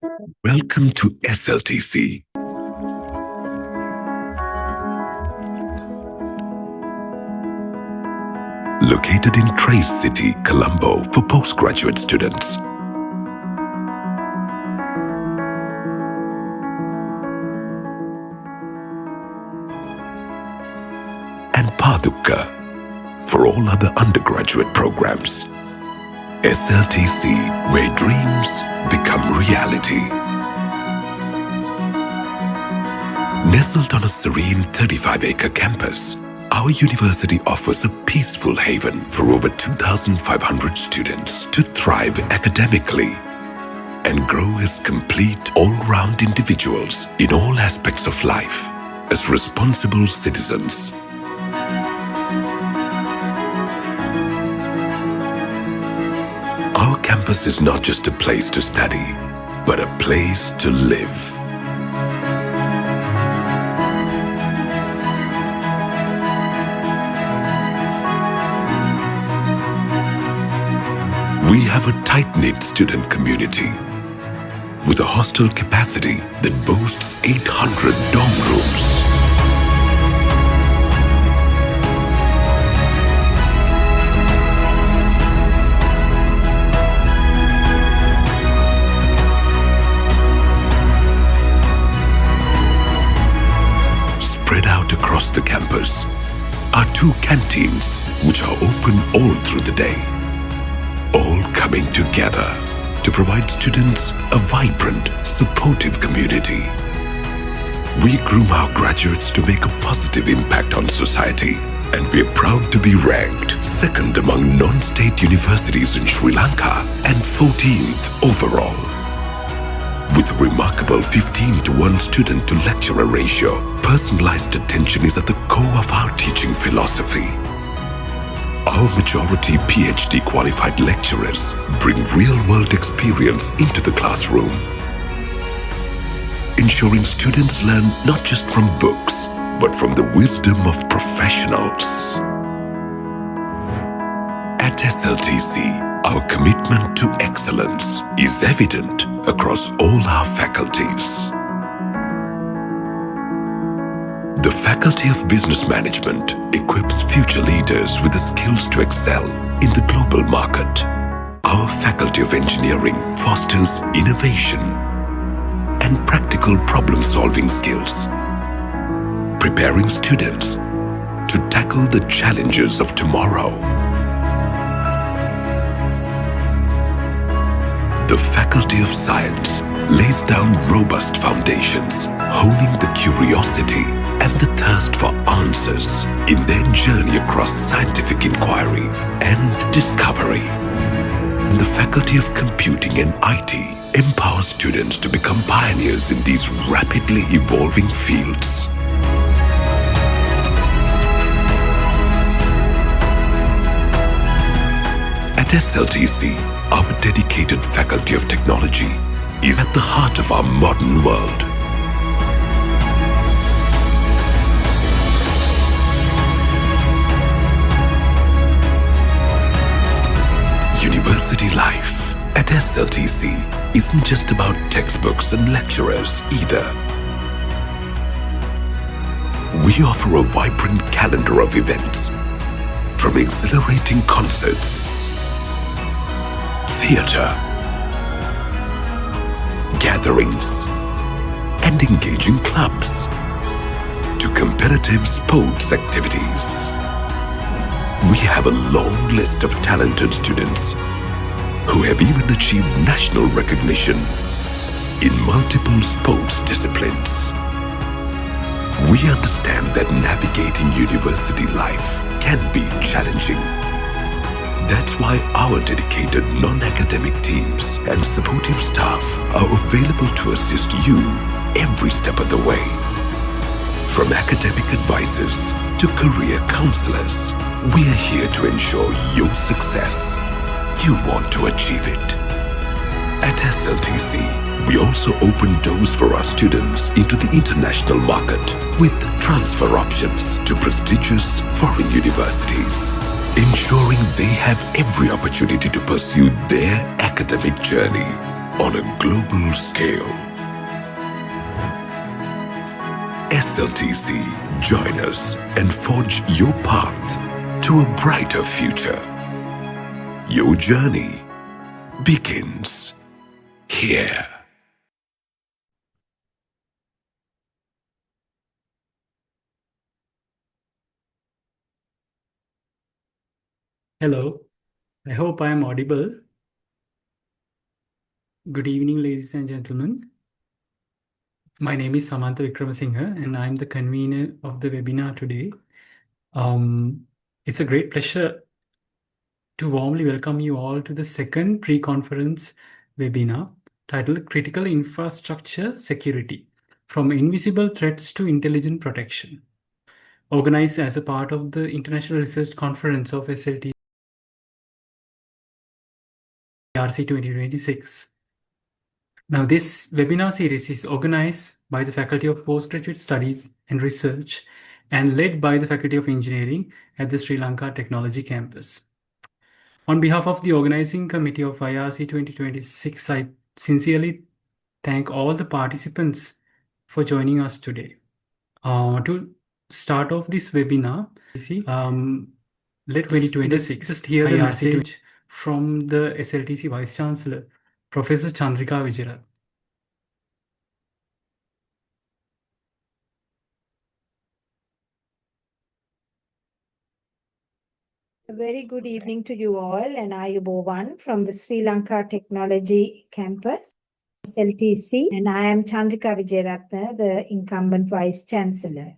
Welcome to SLTC. Located in Trace City, Colombo for postgraduate students. And Paducah for all other undergraduate programs. SLTC, where dreams become reality. Nestled on a serene 35-acre campus, our university offers a peaceful haven for over 2,500 students to thrive academically and grow as complete, all-round individuals in all aspects of life as responsible citizens. Our campus is not just a place to study, but a place to live. We have a tight-knit student community with a hostel capacity that boasts 800 dorm rooms. Spread out across the campus are 2 canteens which are open all through the day, all coming together to provide students a vibrant, supportive community. We groom our graduates to make a positive impact on society, and we are proud to be ranked 2nd among non-state universities in Sri Lanka and 14th overall. With a remarkable 15:1 student-to-lecturer ratio, personalized attention is at the core of our teaching philosophy. Our majority PhD qualified lecturers bring real-world experience into the classroom, ensuring students learn not just from books, but from the wisdom of professionals. At SLTC, our commitment to excellence is evident across all our faculties. The Faculty of Business Management equips future leaders with the skills to excel in the global market. Our Faculty of Engineering fosters innovation and practical problem-solving skills, preparing students to tackle the challenges of tomorrow. The Faculty of Science lays down robust foundations, honing the curiosity and the thirst for answers in their journey across scientific inquiry and discovery. The Faculty of Computing and IT empowers students to become pioneers in these rapidly evolving fields. At SLTC, our dedicated Faculty of Technology is at the heart of our modern world. University life at SLTC isn't just about textbooks and lecturers either. We offer a vibrant calendar of events, from exhilarating concerts, theater, gatherings, and engaging clubs, to competitive sports activities. We have a long list of talented students who have even achieved national recognition in multiple sports disciplines. We understand that navigating university life can be challenging. That's why our dedicated non-academic teams and supportive staff are available to assist you every step of the way. From academic advisors to career counselors, we are here to ensure your success. You want to achieve it. At SLTC, we also open doors for our students into the international market with transfer options to prestigious foreign universities, ensuring they have every opportunity to pursue their academic journey on a global scale. SLTC, join us and forge your path to a brighter future. Your journey begins here. Hello, I hope I am audible. Good evening, ladies and gentlemen. My name is Samantha Vikramasinghe, and I'm the convener of the webinar today. It's a great pleasure to warmly welcome you all to the second pre-conference webinar titled Critical Infrastructure Security, From Invisible Threats to Intelligent Protection, organized as a part of the International Research Conference of SLTC IRC 2026. Now, this webinar series is organized by the Faculty of Postgraduate Studies and Research and led by the Faculty of Engineering at the Sri Lanka Technology Campus. On behalf of the organizing committee of IRC 2026, I sincerely thank all the participants for joining us today. To start off this webinar, let's 2026 just hear the message from the SLTC Vice Chancellor, Professor Chandrika Vijayarath. A very good evening to you all, and Ayubovan from the Sri Lanka Technology Campus, SLTC, and I am Chandrika Vijayratna, the incumbent Vice Chancellor.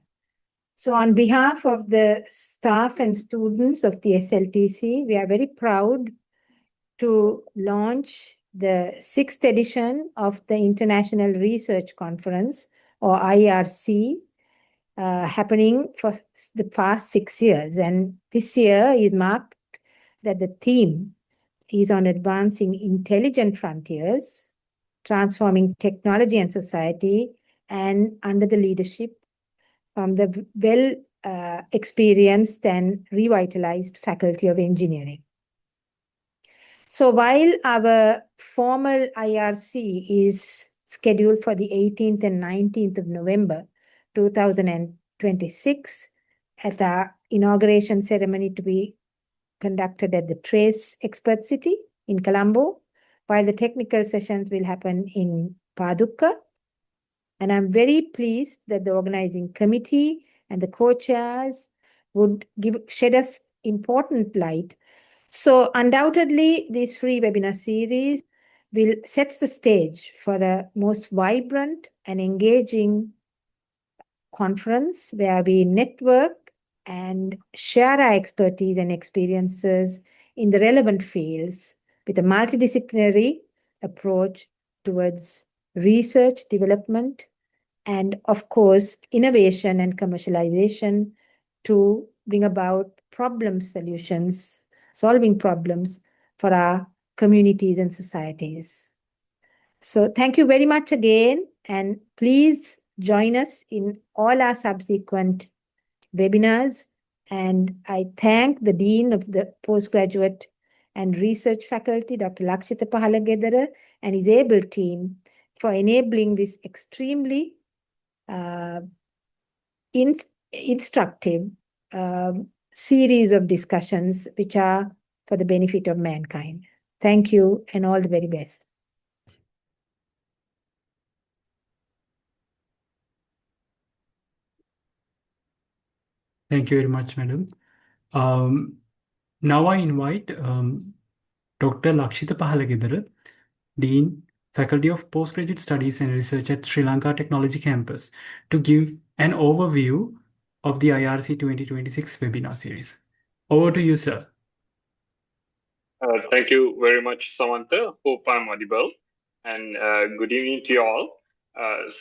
So on behalf of the staff and students of the SLTC, we are very proud to launch the 6th edition of the International Research Conference, or IRC, happening for the past 6 years. And this year is marked that the theme is on advancing intelligent frontiers, transforming technology and society, and under the leadership from the experienced and revitalized Faculty of Engineering. So while our formal IRC is scheduled for the 18th and 19th of November 2026 at our inauguration ceremony to be conducted at the Trace Expert City in Colombo, while the technical sessions will happen in Paducah. And I'm very pleased that the organizing committee and the co-chairs would shed us important light. So undoubtedly, this free webinar series will set the stage for a most vibrant and engaging conference where we network and share our expertise and experiences in the relevant fields with a multidisciplinary approach towards research, development, and of course, innovation and commercialization to bring about solving problems for our communities and societies. So thank you very much again, and please join us in all our subsequent webinars. And I thank the Dean of the Postgraduate and Research Faculty, Dr. Lakshita Pahalagedara, and his able team for enabling this extremely instructive series of discussions which are for the benefit of mankind. Thank you and all the very best. Thank you very much, madam. Now I invite Dr. Lakshita Pahalagedara, Dean, Faculty of Postgraduate Studies and Research at Sri Lanka Technology Campus, to give an overview of the IRC 2026 webinar series. Over to you, sir. Thank you very much, Samantha. Hope I'm audible. And good evening to you all.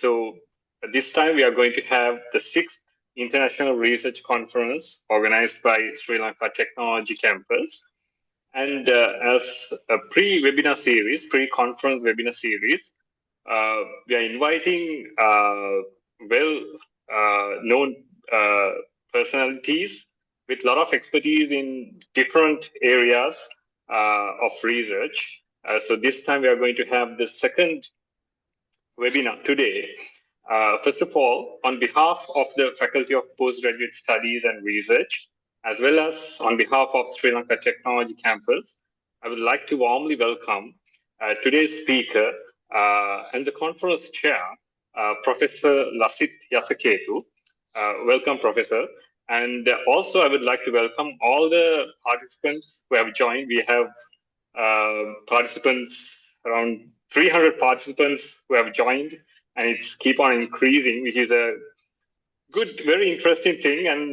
So this time we are going to have the 6th International Research Conference organized by Sri Lanka Technology Campus. And as a pre-conference webinar series, we are inviting well-known personalities with a lot of expertise in different areas of research So this time we are going to have the second webinar today. First of all, on behalf of the Faculty of Postgraduate Studies and Research, as well as on behalf of Sri Lanka Technology Campus, I would like to warmly welcome today's speaker and the conference chair, Professor Lasit Yasaketu. Welcome, Professor. And also, I would like to welcome all the participants who have joined. We have participants, around 300 participants who have joined, and it's keep on increasing, which is a good, very interesting thing, and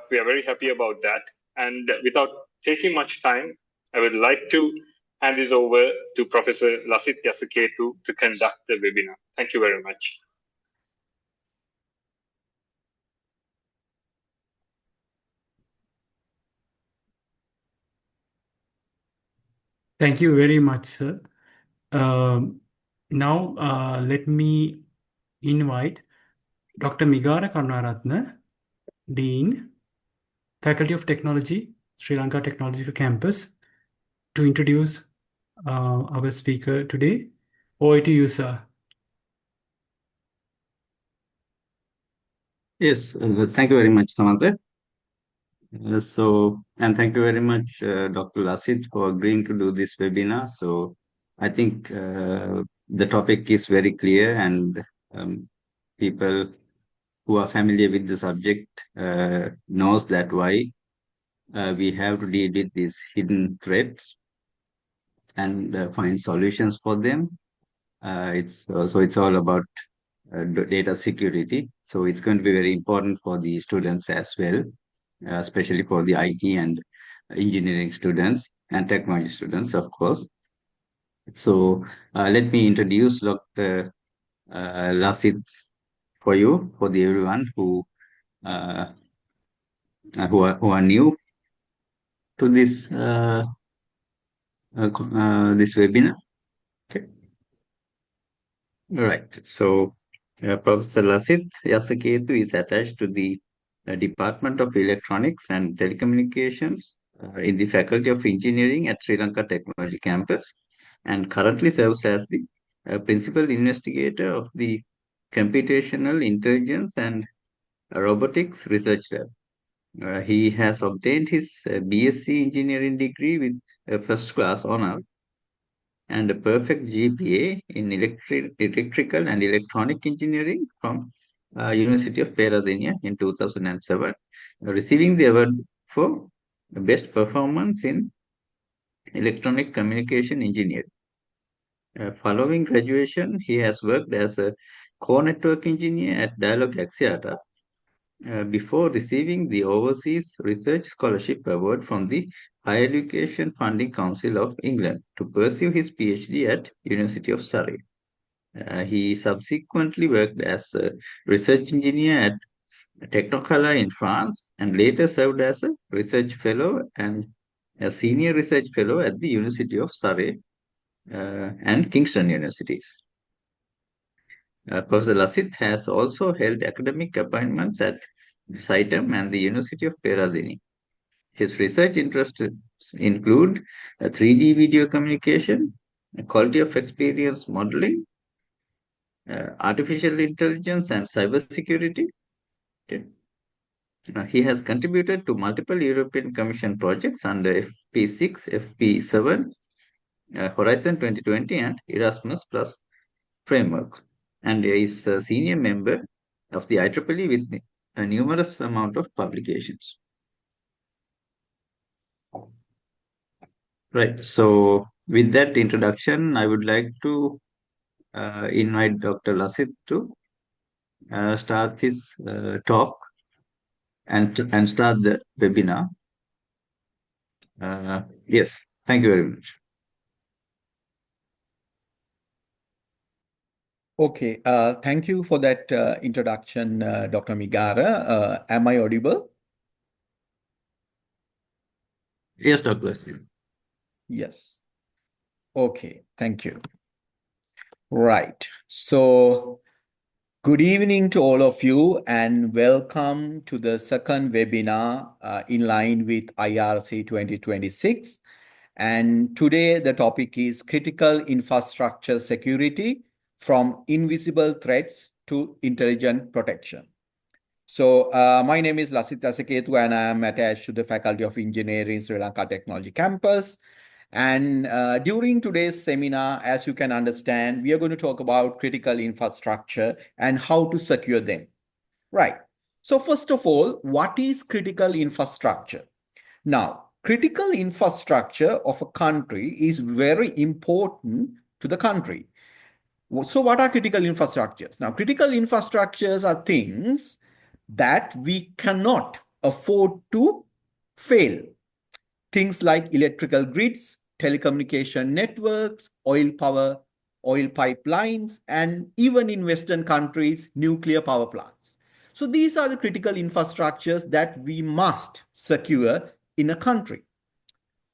we are very happy about that. And without taking much time, I would like to hand this over to Professor Lasit Yasaketu to conduct the webinar. Thank you very much. Thank you very much, sir. Now, let me invite Dr. Migara Karunaratne, Dean, Faculty of Technology, Sri Lanka Technology Campus, to introduce our speaker today. Over to you, sir. Yes, thank you very much, Samantha. And thank you very much, Dr. Lasit, for agreeing to do this webinar. So I think the topic is very clear, and people who are familiar with the subject knows that why we have to deal with these hidden threats and find solutions for them. It's all about data security. So it's going to be very important for the students as well, especially for the IT and engineering students and technology students, of course. So let me introduce Dr. Lasit for you, for the everyone who are new to this this webinar. Okay. All right. So Professor Lasit Yasaketu is attached to the Department of Electronics and Telecommunications in the Faculty of Engineering at Sri Lanka Technology Campus, and currently serves as the principal investigator of the Computational Intelligence and Robotics Research Lab. He has obtained his BSc Engineering degree with a first class honor and a perfect GPA in electrical and electronic engineering from University of Peradeniya in 2007, receiving the award for best performance in electronic communication engineering. Following graduation, he has worked as a core network engineer at Dialog Axiata before receiving the Overseas Research Scholarship Award from the Higher Education Funding Council of England to pursue his PhD at University of Surrey. He subsequently worked as a research engineer at Technicolor in France and later served as a research fellow and a senior research fellow at the University of Surrey and Kingston Universities. Professor Lasit has also held academic appointments at SITEM and the University of Peradeniya. His research interests include 3D video communication, quality of experience modeling, artificial intelligence, and cybersecurity. Okay. He has contributed to multiple European Commission projects under FP6, FP7, Horizon 2020, and Erasmus Plus framework, and is a senior member of the IEEE with a numerous amount of publications. Right. So with that introduction, I would like to invite Dr. Lasit to start his talk and start the webinar. Yes, thank you very much. Okay, thank you for that introduction, Dr. Migara. Am I audible? Yes, Dr. Lasit. Yes. Okay, thank you. Right. So, good evening to all of you and welcome to the second webinar in line with IRC 2026. And today the topic is critical infrastructure security from invisible threats to intelligent protection. So my name is Lasit Yasaketu and I am attached to the Faculty of Engineering Sri Lanka Technology Campus. And during today's seminar, as you can understand, we are going to talk about critical infrastructure and how to secure them. Right. So first of all, what is critical infrastructure? Now, critical infrastructure of a country is very important to the country. So what are critical infrastructures? Now, critical infrastructures are things that we cannot afford to fail. Things like electrical grids, telecommunication networks, oil pipelines, and even in Western countries, nuclear power plants. So these are the critical infrastructures that we must secure in a country.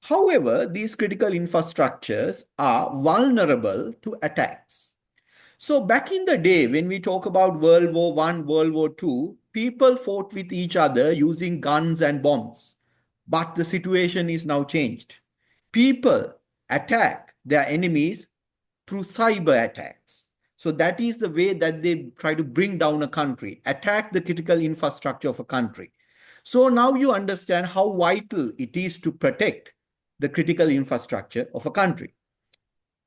However, these critical infrastructures are vulnerable to attacks. So back in the day, when we talk about World War I, World War II, people fought with each other using guns and bombs. But the situation is now changed. People attack their enemies through cyber attacks. So that is the way that they try to bring down a country, attack the critical infrastructure of a country. So now you understand how vital it is to protect the critical infrastructure of a country.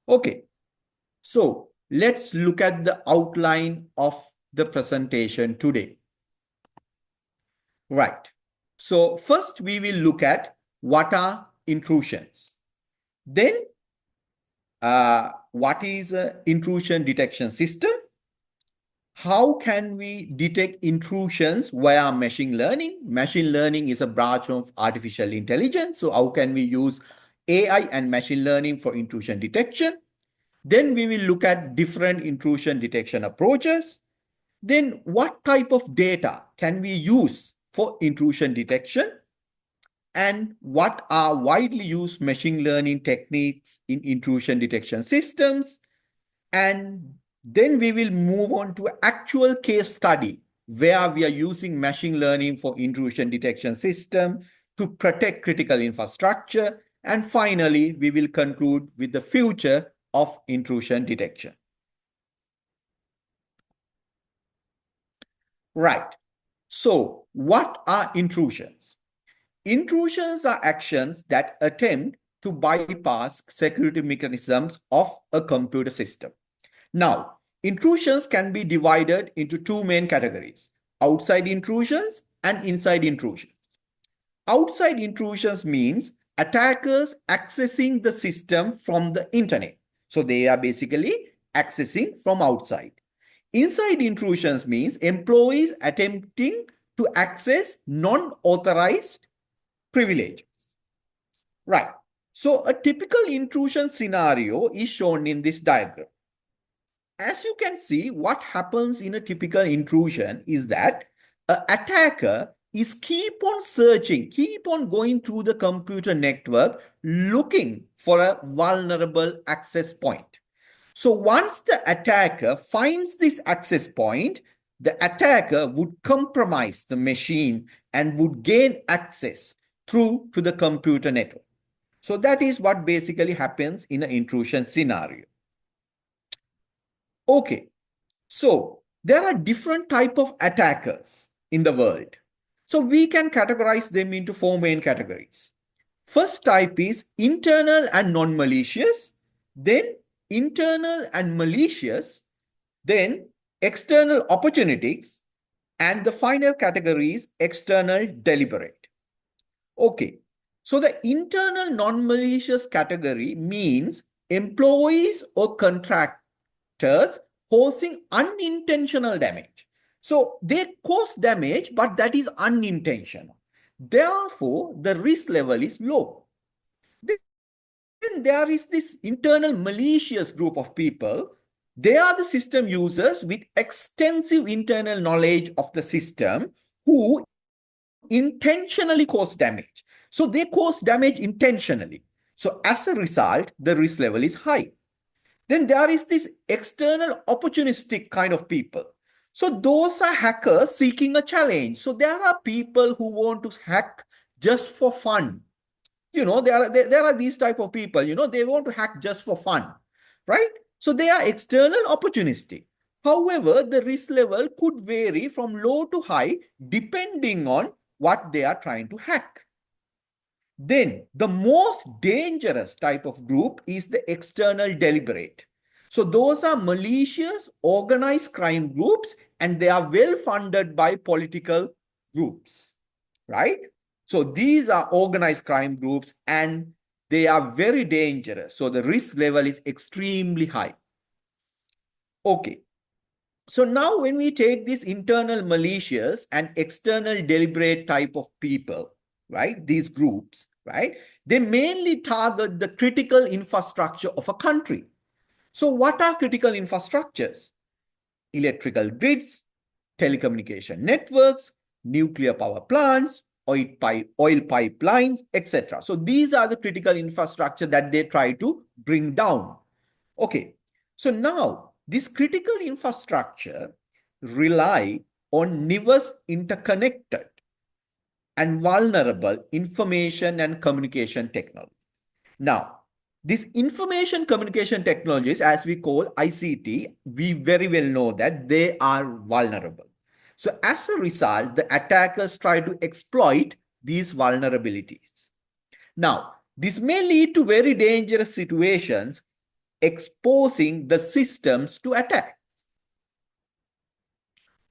Okay, so let's look at the outline of the presentation today. Right. So first we will look at what are intrusions. Then what is an intrusion detection system? How can we detect intrusions via machine learning? Machine learning is a branch of artificial intelligence. So how can we use AI and machine learning for intrusion detection? Then we will look at different intrusion detection approaches. Then what type of data can we use for intrusion detection? And what are widely used machine learning techniques in intrusion detection systems? And then we will move on to actual case study where we are using machine learning for intrusion detection system to protect critical infrastructure. And finally, we will conclude with the future of intrusion detection. Right. So what are intrusions? Intrusions are actions that attempt to bypass security mechanisms of a computer system. Now, intrusions can be divided into two main categories: outside intrusions and inside intrusions. Outside intrusions means attackers accessing the system from the internet. So they are basically accessing from outside. Inside intrusions means employees attempting to access non-authorized privileges. Right. So a typical intrusion scenario is shown in this diagram. As you can see, what happens in a typical intrusion is that an attacker is keep on searching, keep on going through the computer network looking for a vulnerable access point. So once the attacker finds this access point, the attacker would compromise the machine and would gain access through to the computer network. So that is what basically happens in an intrusion scenario. Okay, so there are different types of attackers in the world. So we can categorize them into four main categories. First type is internal and non-malicious, then internal and malicious, then external opportunities, and the final category is external deliberate. Okay, so the internal non-malicious category means employees or contractors causing unintentional damage. So they cause damage, but that is unintentional. Therefore, the risk level is low. Then there is this internal malicious group of people. They are the system users with extensive internal knowledge of the system who intentionally cause damage. So they cause damage intentionally. So as a result, the risk level is high. Then there is this external opportunistic kind of people. So those are hackers seeking a challenge. So there are people who want to hack just for fun. there are these type of people, they want to hack just for fun, right? So they are external opportunistic. However, the risk level could vary from low to high depending on what they are trying to hack. Then the most dangerous type of group is the external deliberate. So those are malicious organized crime groups, and they are well funded by political groups, right? So these are organized crime groups and they are very dangerous. So the risk level is extremely high. Okay. So now when we take this internal malicious and external deliberate type of people, right, these groups, right, they mainly target the critical infrastructure of a country. So what are critical infrastructures? Electrical grids, telecommunication networks, nuclear power plants, oil pipelines, etc. So these are the critical infrastructure that they try to bring down. Okay, so now this critical infrastructure rely on diverse, interconnected and vulnerable information and communication technology. Now, this information communication technologies, as we call ICT, we very well know that they are vulnerable. So as a result, the attackers try to exploit these vulnerabilities. Now, this may lead to very dangerous situations, exposing the systems to attack.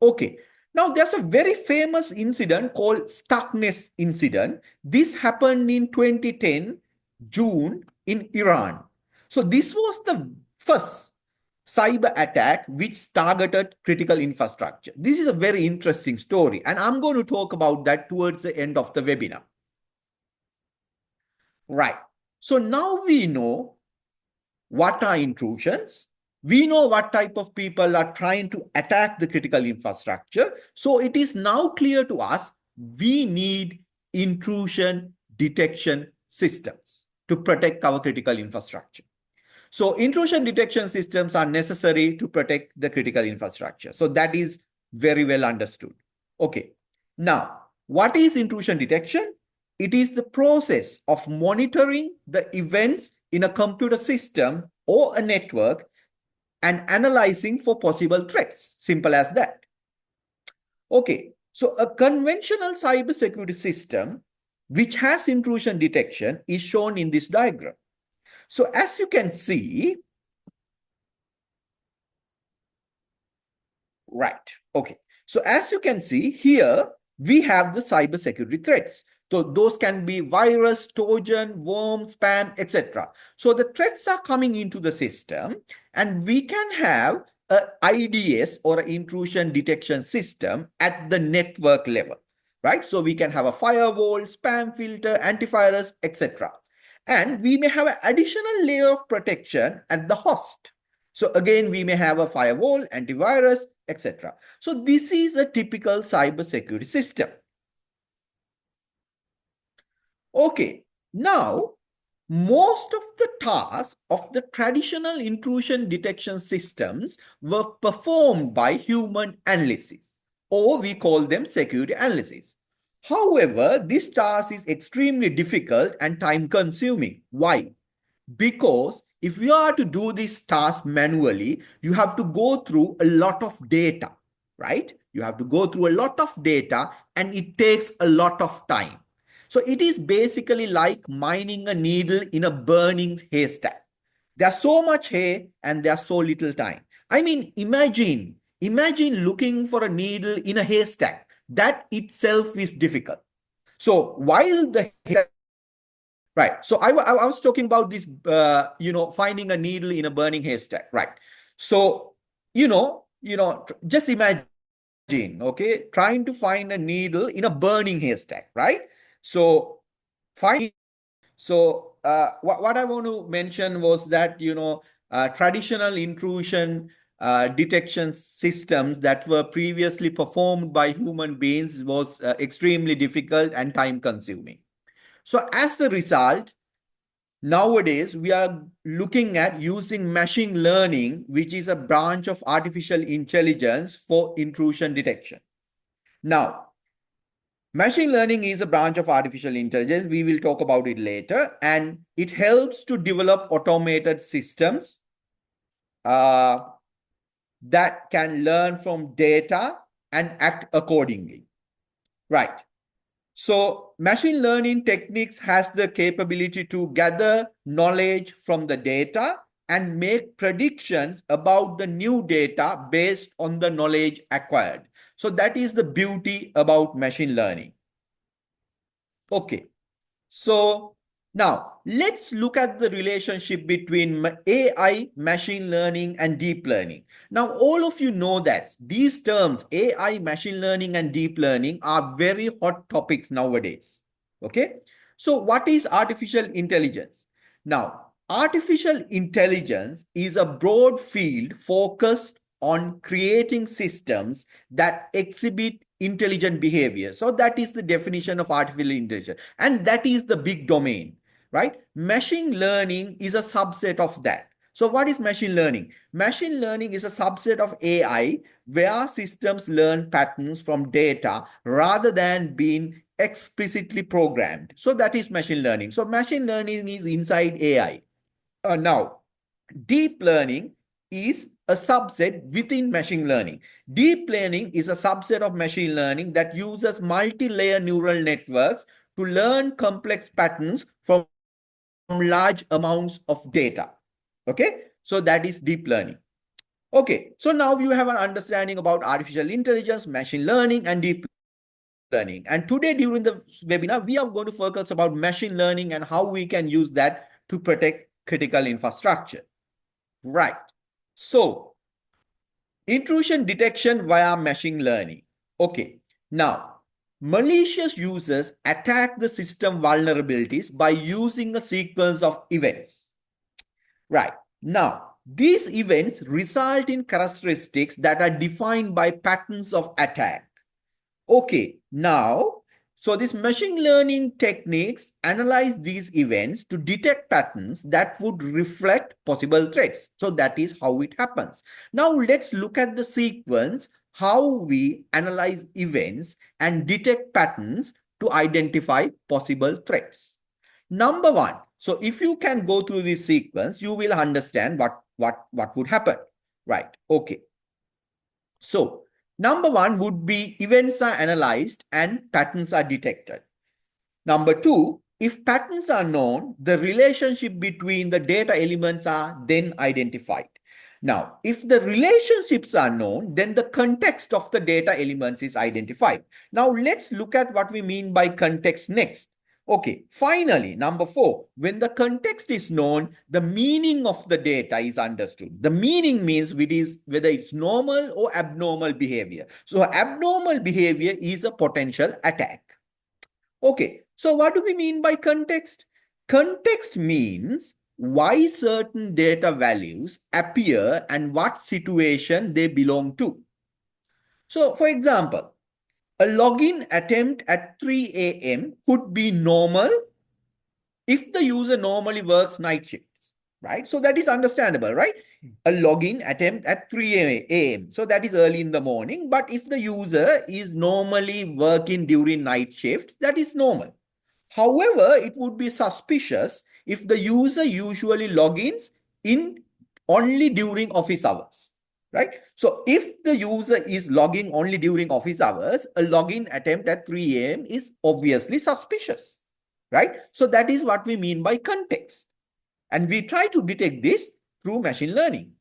Okay, now there's a very famous incident called Stuckness incident. This happened in 2010, June, in Iran. So this was the first cyber attack which targeted critical infrastructure. This is a very interesting story, and I'm going to talk about that towards the end of the webinar. Right. So now we know what are intrusions. We know what type of people are trying to attack the critical infrastructure. So it is now clear to us we need intrusion detection systems to protect our critical infrastructure. So intrusion detection systems are necessary to protect the critical infrastructure. So that is very well understood. Okay. Now, what is intrusion detection? It is the process of monitoring the events in a computer system or a network and analyzing for possible threats. Simple as that. Okay, so a conventional cybersecurity system which has intrusion detection is shown in this diagram. So as you can see, right, okay. So as you can see here, we have the cybersecurity threats. So those can be virus, Trojan, worm, spam, etc. So the threats are coming into the system, and we can have an IDS or an intrusion detection system at the network level, right? So we can have a firewall, spam filter, antivirus, etc. And we may have an additional layer of protection at the host. So again, we may have a firewall, antivirus, etc. So this is a typical cybersecurity system. Okay, now most of the tasks of the traditional intrusion detection systems were performed by human analysts, or we call them security analysts. However, this task is extremely difficult and time consuming. Why? Because if you are to do this task manually, you have to go through a lot of data, right? You have to go through a lot of data and it takes a lot of time. So it is basically like mining a needle in a burning haystack. There's so much hay and there's so little time. I mean, imagine looking for a needle in a haystack. That itself is difficult. So while the right, so I was talking about this, finding a needle in a burning haystack, right? So, just imagine, okay, trying to find a needle in a burning haystack, right? So, what I want to mention was that, traditional intrusion detection systems that were previously performed by human beings was extremely difficult and time consuming. So as a result, nowadays we are looking at using machine learning, which is a branch of artificial intelligence for intrusion detection. Now, Machine learning is a branch of artificial intelligence. We will talk about it later. And it helps to develop automated systems that can learn from data and act accordingly. Right. So machine learning techniques has the capability to gather knowledge from the data and make predictions about the new data based on the knowledge acquired. So that is the beauty about machine learning. Okay. So now let's look at the relationship between AI, machine learning, and deep learning. Now, all of you know that these terms, AI, machine learning, and deep learning, are very hot topics nowadays. Okay. So what is artificial intelligence? Now, artificial intelligence is a broad field focused on creating systems that exhibit intelligent behavior. So that is the definition of artificial intelligence. And that is the big domain, right? Machine learning is a subset of that. So what is machine learning? Machine learning is a subset of AI where systems learn patterns from data rather than being explicitly programmed. So that is machine learning. So machine learning is inside AI. Now, deep learning is a subset within machine learning. Deep learning is a subset of machine learning that uses multi-layer neural networks to learn complex patterns from large amounts of data. Okay, so that is deep learning. Okay, so now you have an understanding about artificial intelligence, machine learning, and deep learning. And today during the webinar, we are going to focus about machine learning and how we can use that to protect critical infrastructure. Right. So, intrusion detection via machine learning. Okay. Now, malicious users attack the system vulnerabilities by using a sequence of events. Right. Now, these events result in characteristics that are defined by patterns of attack. Okay. Now, so these machine learning techniques analyze these events to detect patterns that would reflect possible threats. So that is how it happens. Now let's look at the sequence, how we analyze events and detect patterns to identify possible threats. Number one, so if you can go through this sequence, you will understand what would happen. Right. Okay. So number one would be events are analyzed and patterns are detected. Number two, if patterns are known, the relationship between the data elements are then identified. Now, if the relationships are known, then the context of the data elements is identified. Now, let's look at what we mean by context next. Okay, finally, number four, when the context is known, the meaning of the data is understood. The meaning means whether it's normal or abnormal behavior. So abnormal behavior is a potential attack. Okay, so what do we mean by context? Context means why certain data values appear and what situation they belong to. So for example, a login attempt at 3 a.m. could be normal if the user normally works night shifts, right? So that is understandable, right? A login attempt at 3 a.m. So that is early in the morning. But if the user is normally working during night shifts, that is normal. However, it would be suspicious if the user usually logins in only during office hours. Right? So if the user is logging only during office hours, a login attempt at 3 a.m. is obviously suspicious. Right? So that is what we mean by context. And we try to detect this through machine learning.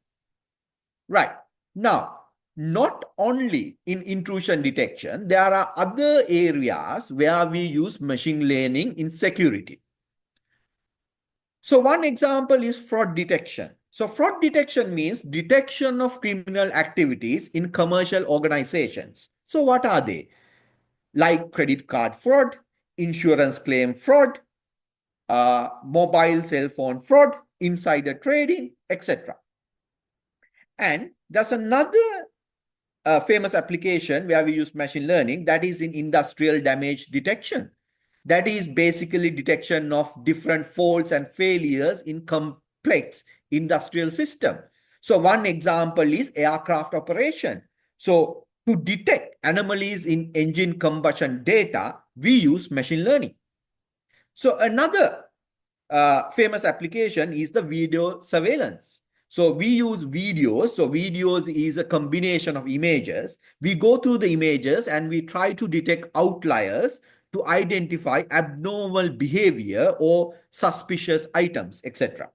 Right. Now, not only in intrusion detection, there are other areas where we use machine learning in security. So one example is fraud detection. So fraud detection means detection of criminal activities in commercial organizations. So what are they? Like credit card fraud, insurance claim fraud, mobile cell phone fraud, insider trading, etc. And there's another famous application where we use machine learning, that is in industrial damage detection. That is basically detection of different faults and failures in complex industrial system. So one example is aircraft operation. So to detect anomalies in engine combustion data, we use machine learning. So another famous application is the video surveillance. So we use videos. So videos is a combination of images. We go through the images and we try to detect outliers to identify abnormal behavior or suspicious items, etc.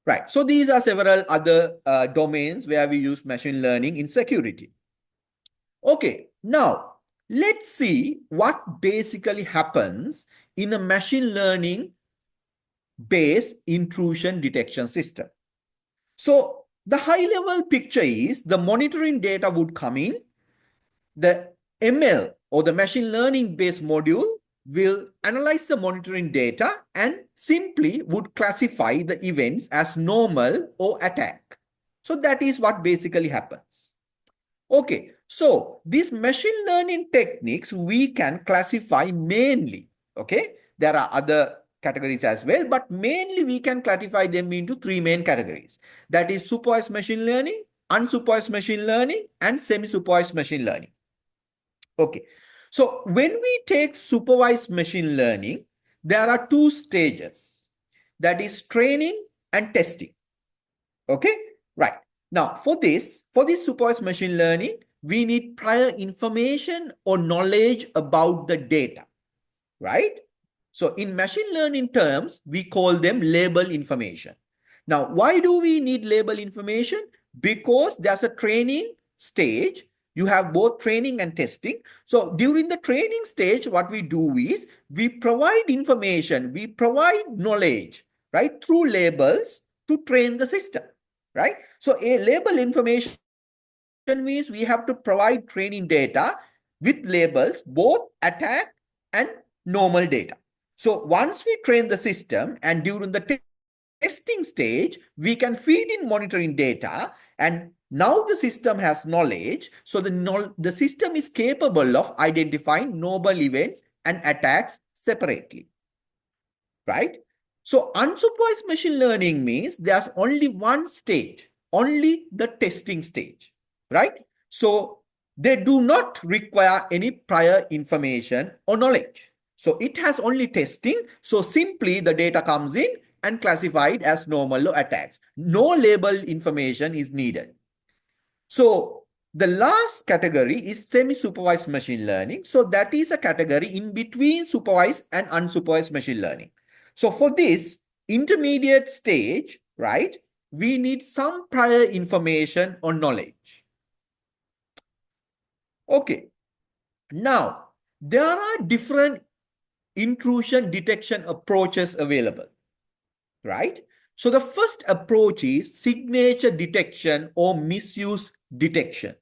Right. So these are several other domains where we use machine learning in security. Okay. Now, let's see what basically happens in a machine learning based intrusion detection system. So the high level picture is the monitoring data would come in, the ML or the machine learning based module will analyze the monitoring data and simply would classify the events as normal or attack. So that is what basically happens. Okay, so these machine learning techniques we can classify mainly. Okay, there are other categories as well, but mainly we can classify them into three main categories. That is supervised machine learning, unsupervised machine learning, and semi-supervised machine learning. Okay, so when we take supervised machine learning, there are two stages. That is training and testing. Okay, right. Now for this supervised machine learning, we need prior information or knowledge about the data, right? So in machine learning terms, we call them label information. Now, why do we need label information? Because there's a training stage. You have both training and testing. So during the training stage, what we do is we provide information, we provide knowledge, right, through labels to train the system, right? So a label information means we have to provide training data with labels, both attack and normal data. So once we train the system and during the testing stage, we can feed in monitoring data, and now the system has knowledge. So the system is capable of identifying normal events and attacks separately, right? So unsupervised machine learning means there's only one stage, only the testing stage, right? So they do not require any prior information or knowledge. So it has only testing. So simply the data comes in and classified as normal or attacks. No label information is needed. So the last category is semi-supervised machine learning. So that is a category in between supervised and unsupervised machine learning. So for this intermediate stage, right, we need some prior information or knowledge. Okay. Now, there are different intrusion detection approaches available, right? So the first approach is signature detection or misuse detection,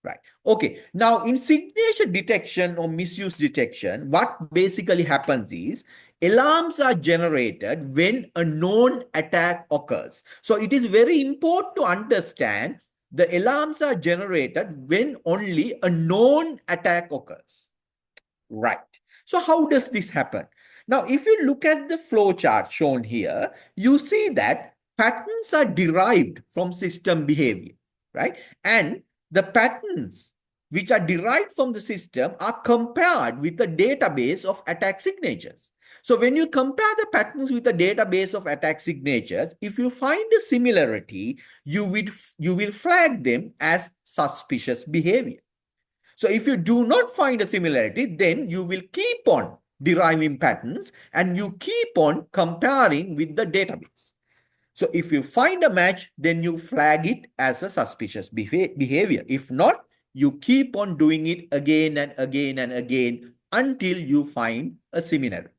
right? Okay, now in signature detection or misuse detection, what basically happens is alarms are generated when a known attack occurs. So it is very important to understand the alarms are generated when only a known attack occurs, right? So how does this happen? Now, if you look at the flow chart shown here, you see that patterns are derived from system behavior, right? And the patterns which are derived from the system are compared with the database of attack signatures. So when you compare the patterns with the database of attack signatures, if you find a similarity, you will flag them as suspicious behavior. So if you do not find a similarity, then you will keep on deriving patterns and you keep on comparing with the database. So if you find a match, then you flag it as a suspicious behavior. If not, you keep on doing it again and again and again until you find a similarity.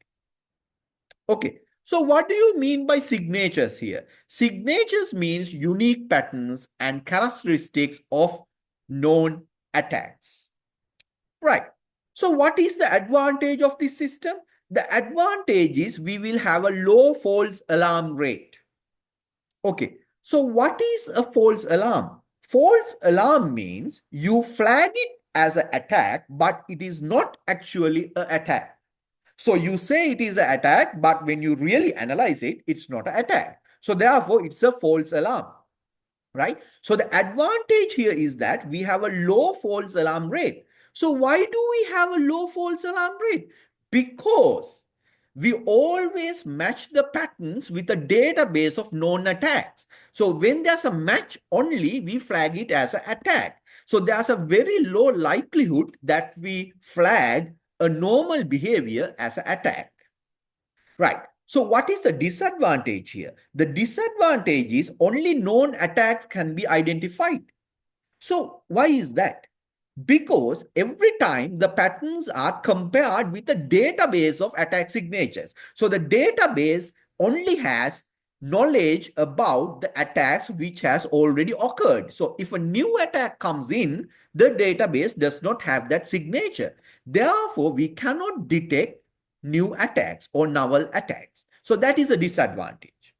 Okay, so what do you mean by signatures here? Signatures means unique patterns and characteristics of known attacks. Right. So what is the advantage of this system? The advantage is we will have a low false alarm rate. Okay. So what is a false alarm? False alarm means you flag it as an attack, but it is not actually an attack. So you say it is an attack, but when you really analyze it, it's not an attack. So therefore, it's a false alarm, right? So the advantage here is that we have a low false alarm rate. So why do we have a low false alarm rate? Because we always match the patterns with a database of known attacks. So when there's a match only, we flag it as an attack. So there's a very low likelihood that we flag a normal behavior as an attack. Right. So what is the disadvantage here? The disadvantage is only known attacks can be identified. So why is that? Because every time the patterns are compared with a database of attack signatures. So the database only has knowledge about the attacks which has already occurred. So if a new attack comes in, the database does not have that signature. Therefore, we cannot detect new attacks or novel attacks. So that is a disadvantage.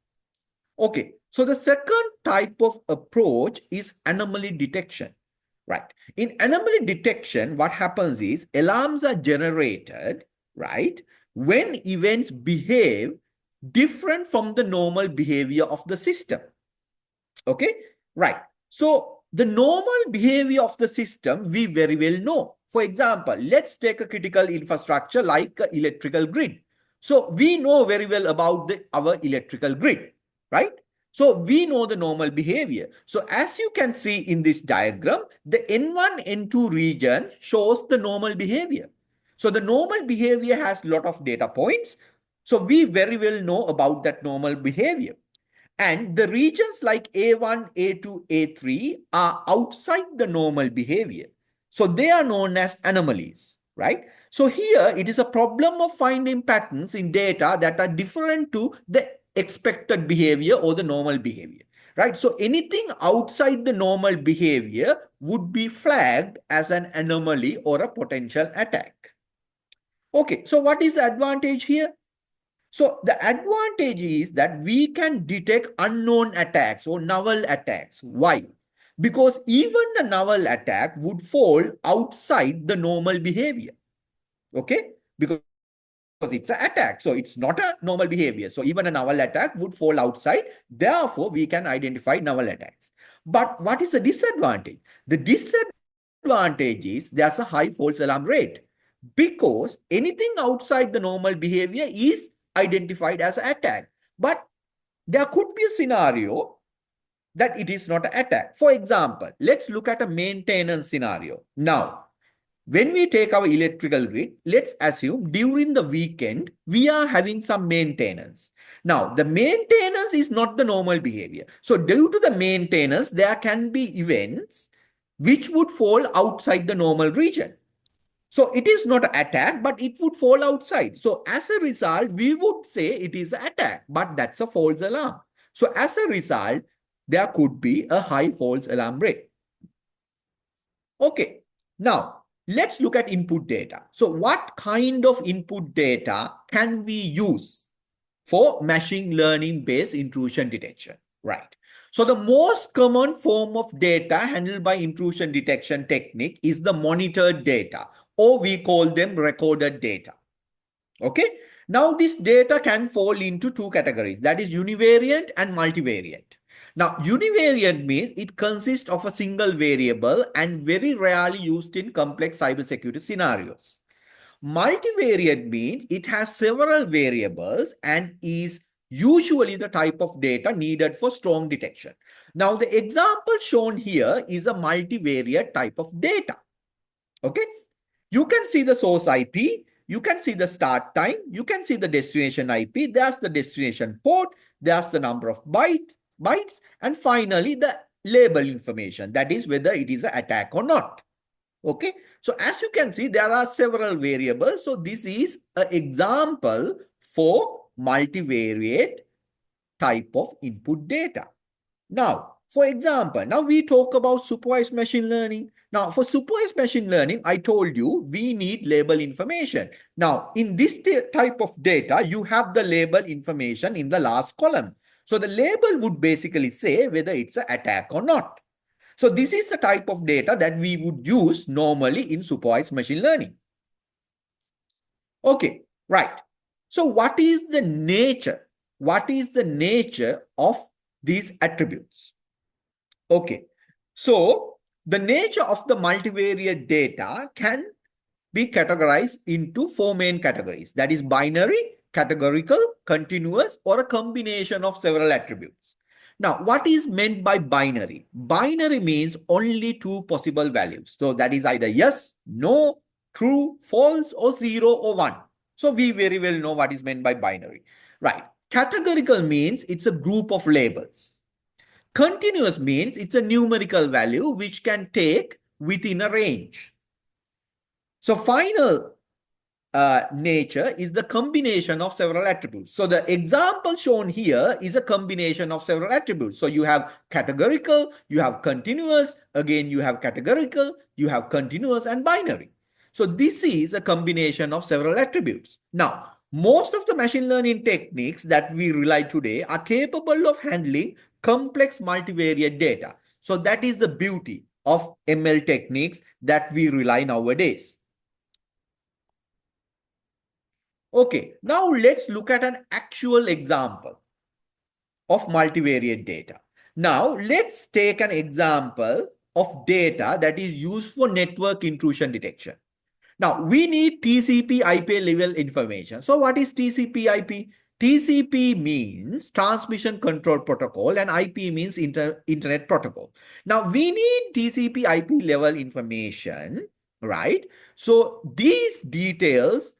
Okay, so the second type of approach is anomaly detection. Right. In anomaly detection, what happens is alarms are generated, right, when events behave different from the normal behavior of the system. Okay, right. So the normal behavior of the system, we very well know. For example, let's take a critical infrastructure like an electrical grid. So we know very well about our electrical grid, right? So we know the normal behavior. So as you can see in this diagram, the N1, N2 region shows the normal behavior. So the normal behavior has a lot of data points. So we very well know about that normal behavior. And the regions like A1, A2, A3 are outside the normal behavior. So they are known as anomalies, right? So here it is a problem of finding patterns in data that are different to the expected behavior or the normal behavior, right? So anything outside the normal behavior would be flagged as an anomaly or a potential attack. Okay, so what is the advantage here? So the advantage is that we can detect unknown attacks or novel attacks. Why? Because even a novel attack would fall outside the normal behavior. Okay? Because it's an attack. So it's not a normal behavior. So even a novel attack would fall outside. Therefore, we can identify novel attacks. But what is the disadvantage? The disadvantage is there's a high false alarm rate because anything outside the normal behavior is identified as an attack. But there could be a scenario that it is not an attack. For example, let's look at a maintenance scenario. Now, when we take our electrical grid, let's assume during the weekend, we are having some maintenance. Now, the maintenance is not the normal behavior. So due to the maintenance, there can be events which would fall outside the normal region. So it is not an attack, but it would fall outside. So as a result, we would say it is an attack, but that's a false alarm. So as a result, there could be a high false alarm rate. Okay, now let's look at input data. So what kind of input data can we use for machine learning based intrusion detection? Right. So the most common form of data handled by intrusion detection technique is the monitored data, or we call them recorded data. Okay. Now this data can fall into two categories, that is univariate and multivariate. Now univariate means it consists of a single variable and very rarely used in complex cybersecurity scenarios. Multivariate means it has several variables and is usually the type of data needed for strong detection. Now the example shown here is a multivariate type of data. Okay. You can see the source IP, you can see the start time, you can see the destination IP, there's the destination port, there's the number of bytes, and finally the label information, that is whether it is an attack or not. Okay, so as you can see, there are several variables. So this is an example for multivariate type of input data. Now, for example, now we talk about supervised machine learning. Now, for supervised machine learning, I told you we need label information. Now, in this type of data, you have the label information in the last column. So the label would basically say whether it's an attack or not. So this is the type of data that we would use normally in supervised machine learning. Okay, right. So what is the nature? What is the nature of these attributes? Okay, so the nature of the multivariate data can be categorized into 4 main categories. That is binary, categorical, continuous, or a combination of several attributes. Now, what is meant by binary? Binary means only 2 possible values. So that is either yes, no, true, false, or 0 or 1. So we very well know what is meant by binary. Right. Categorical means it's a group of labels. Continuous means it's a numerical value which can take within a range. So final nature is the combination of several attributes. So the example shown here is a combination of several attributes. So you have categorical, you have continuous, again you have categorical, you have continuous and binary. So this is a combination of several attributes. Now, most of the machine learning techniques that we rely today are capable of handling complex multivariate data. So that is the beauty of ML techniques that we rely nowadays. Okay, now let's look at an actual example of multivariate data. Now let's take an example of data that is used for network intrusion detection. Now we need TCP IP level information. So what is TCP IP? TCP means transmission control protocol and IP means internet protocol. Now we need TCP IP level information, right? So these details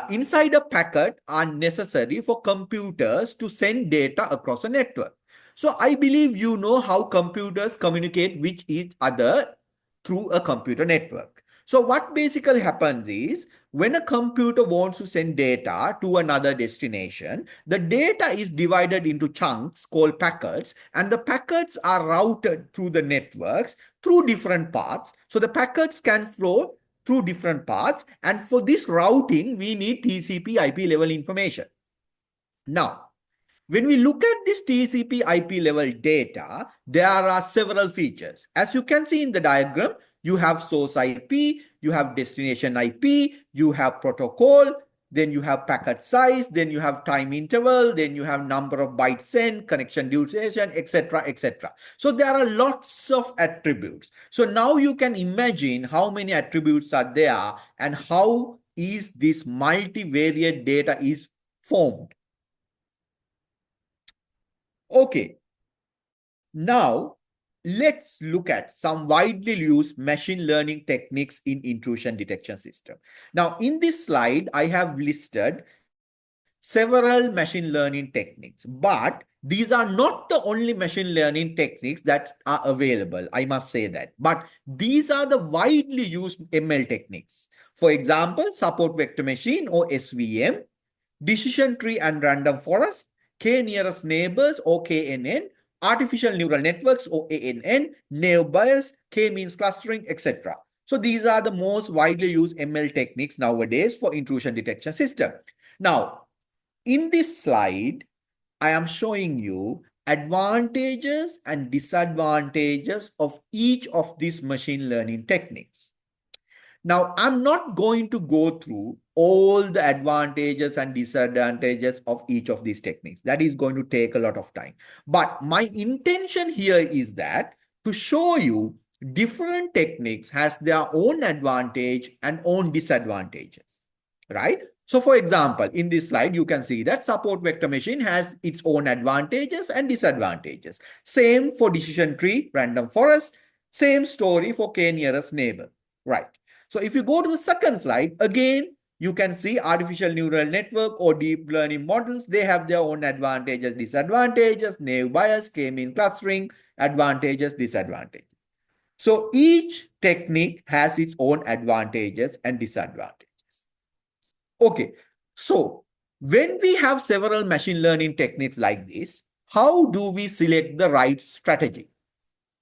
inside a packet are necessary for computers to send data across a network. So I believe you know how computers communicate with each other through a computer network. So what basically happens is when a computer wants to send data to another destination, the data is divided into chunks called packets, and the packets are routed through the networks through different paths. So the packets can flow through different paths, and for this routing, we need TCP IP level information. Now, when we look at this TCP IP level data, there are several features. As you can see in the diagram, you have source IP, you have destination IP, you have protocol, then you have packet size, then you have time interval, then you have number of bytes sent, connection duration, etc., etc. So there are lots of attributes. So now you can imagine how many attributes are there and how is this multivariate data is formed. Okay, now let's look at some widely used machine learning techniques in intrusion detection system. Now in this slide, I have listed several machine learning techniques, but these are not the only machine learning techniques that are available, I must say that. But these are the widely used ML techniques. For example, support vector machine or SVM, decision tree and random forest, K-nearest neighbors or KNN, artificial neural networks or ANN, naive Bayes, K-means clustering, etc. So these are the most widely used ML techniques nowadays for intrusion detection system. Now, in this slide, I am showing you advantages and disadvantages of each of these machine learning techniques. Now, I'm not going to go through all the advantages and disadvantages of each of these techniques. That is going to take a lot of time. But my intention here is that to show you different techniques has their own advantage and own disadvantages, right? So for example, in this slide, you can see that support vector machine has its own advantages and disadvantages. Same for decision tree, random forest, same story for K-nearest neighbor, right? So if you go to the second slide, again, you can see artificial neural network or deep learning models, they have their own advantages, disadvantages, naive Bayes, K-mean clustering, advantages, disadvantages. So each technique has its own advantages and disadvantages. Okay, so when we have several machine learning techniques like this, how do we select the right strategy?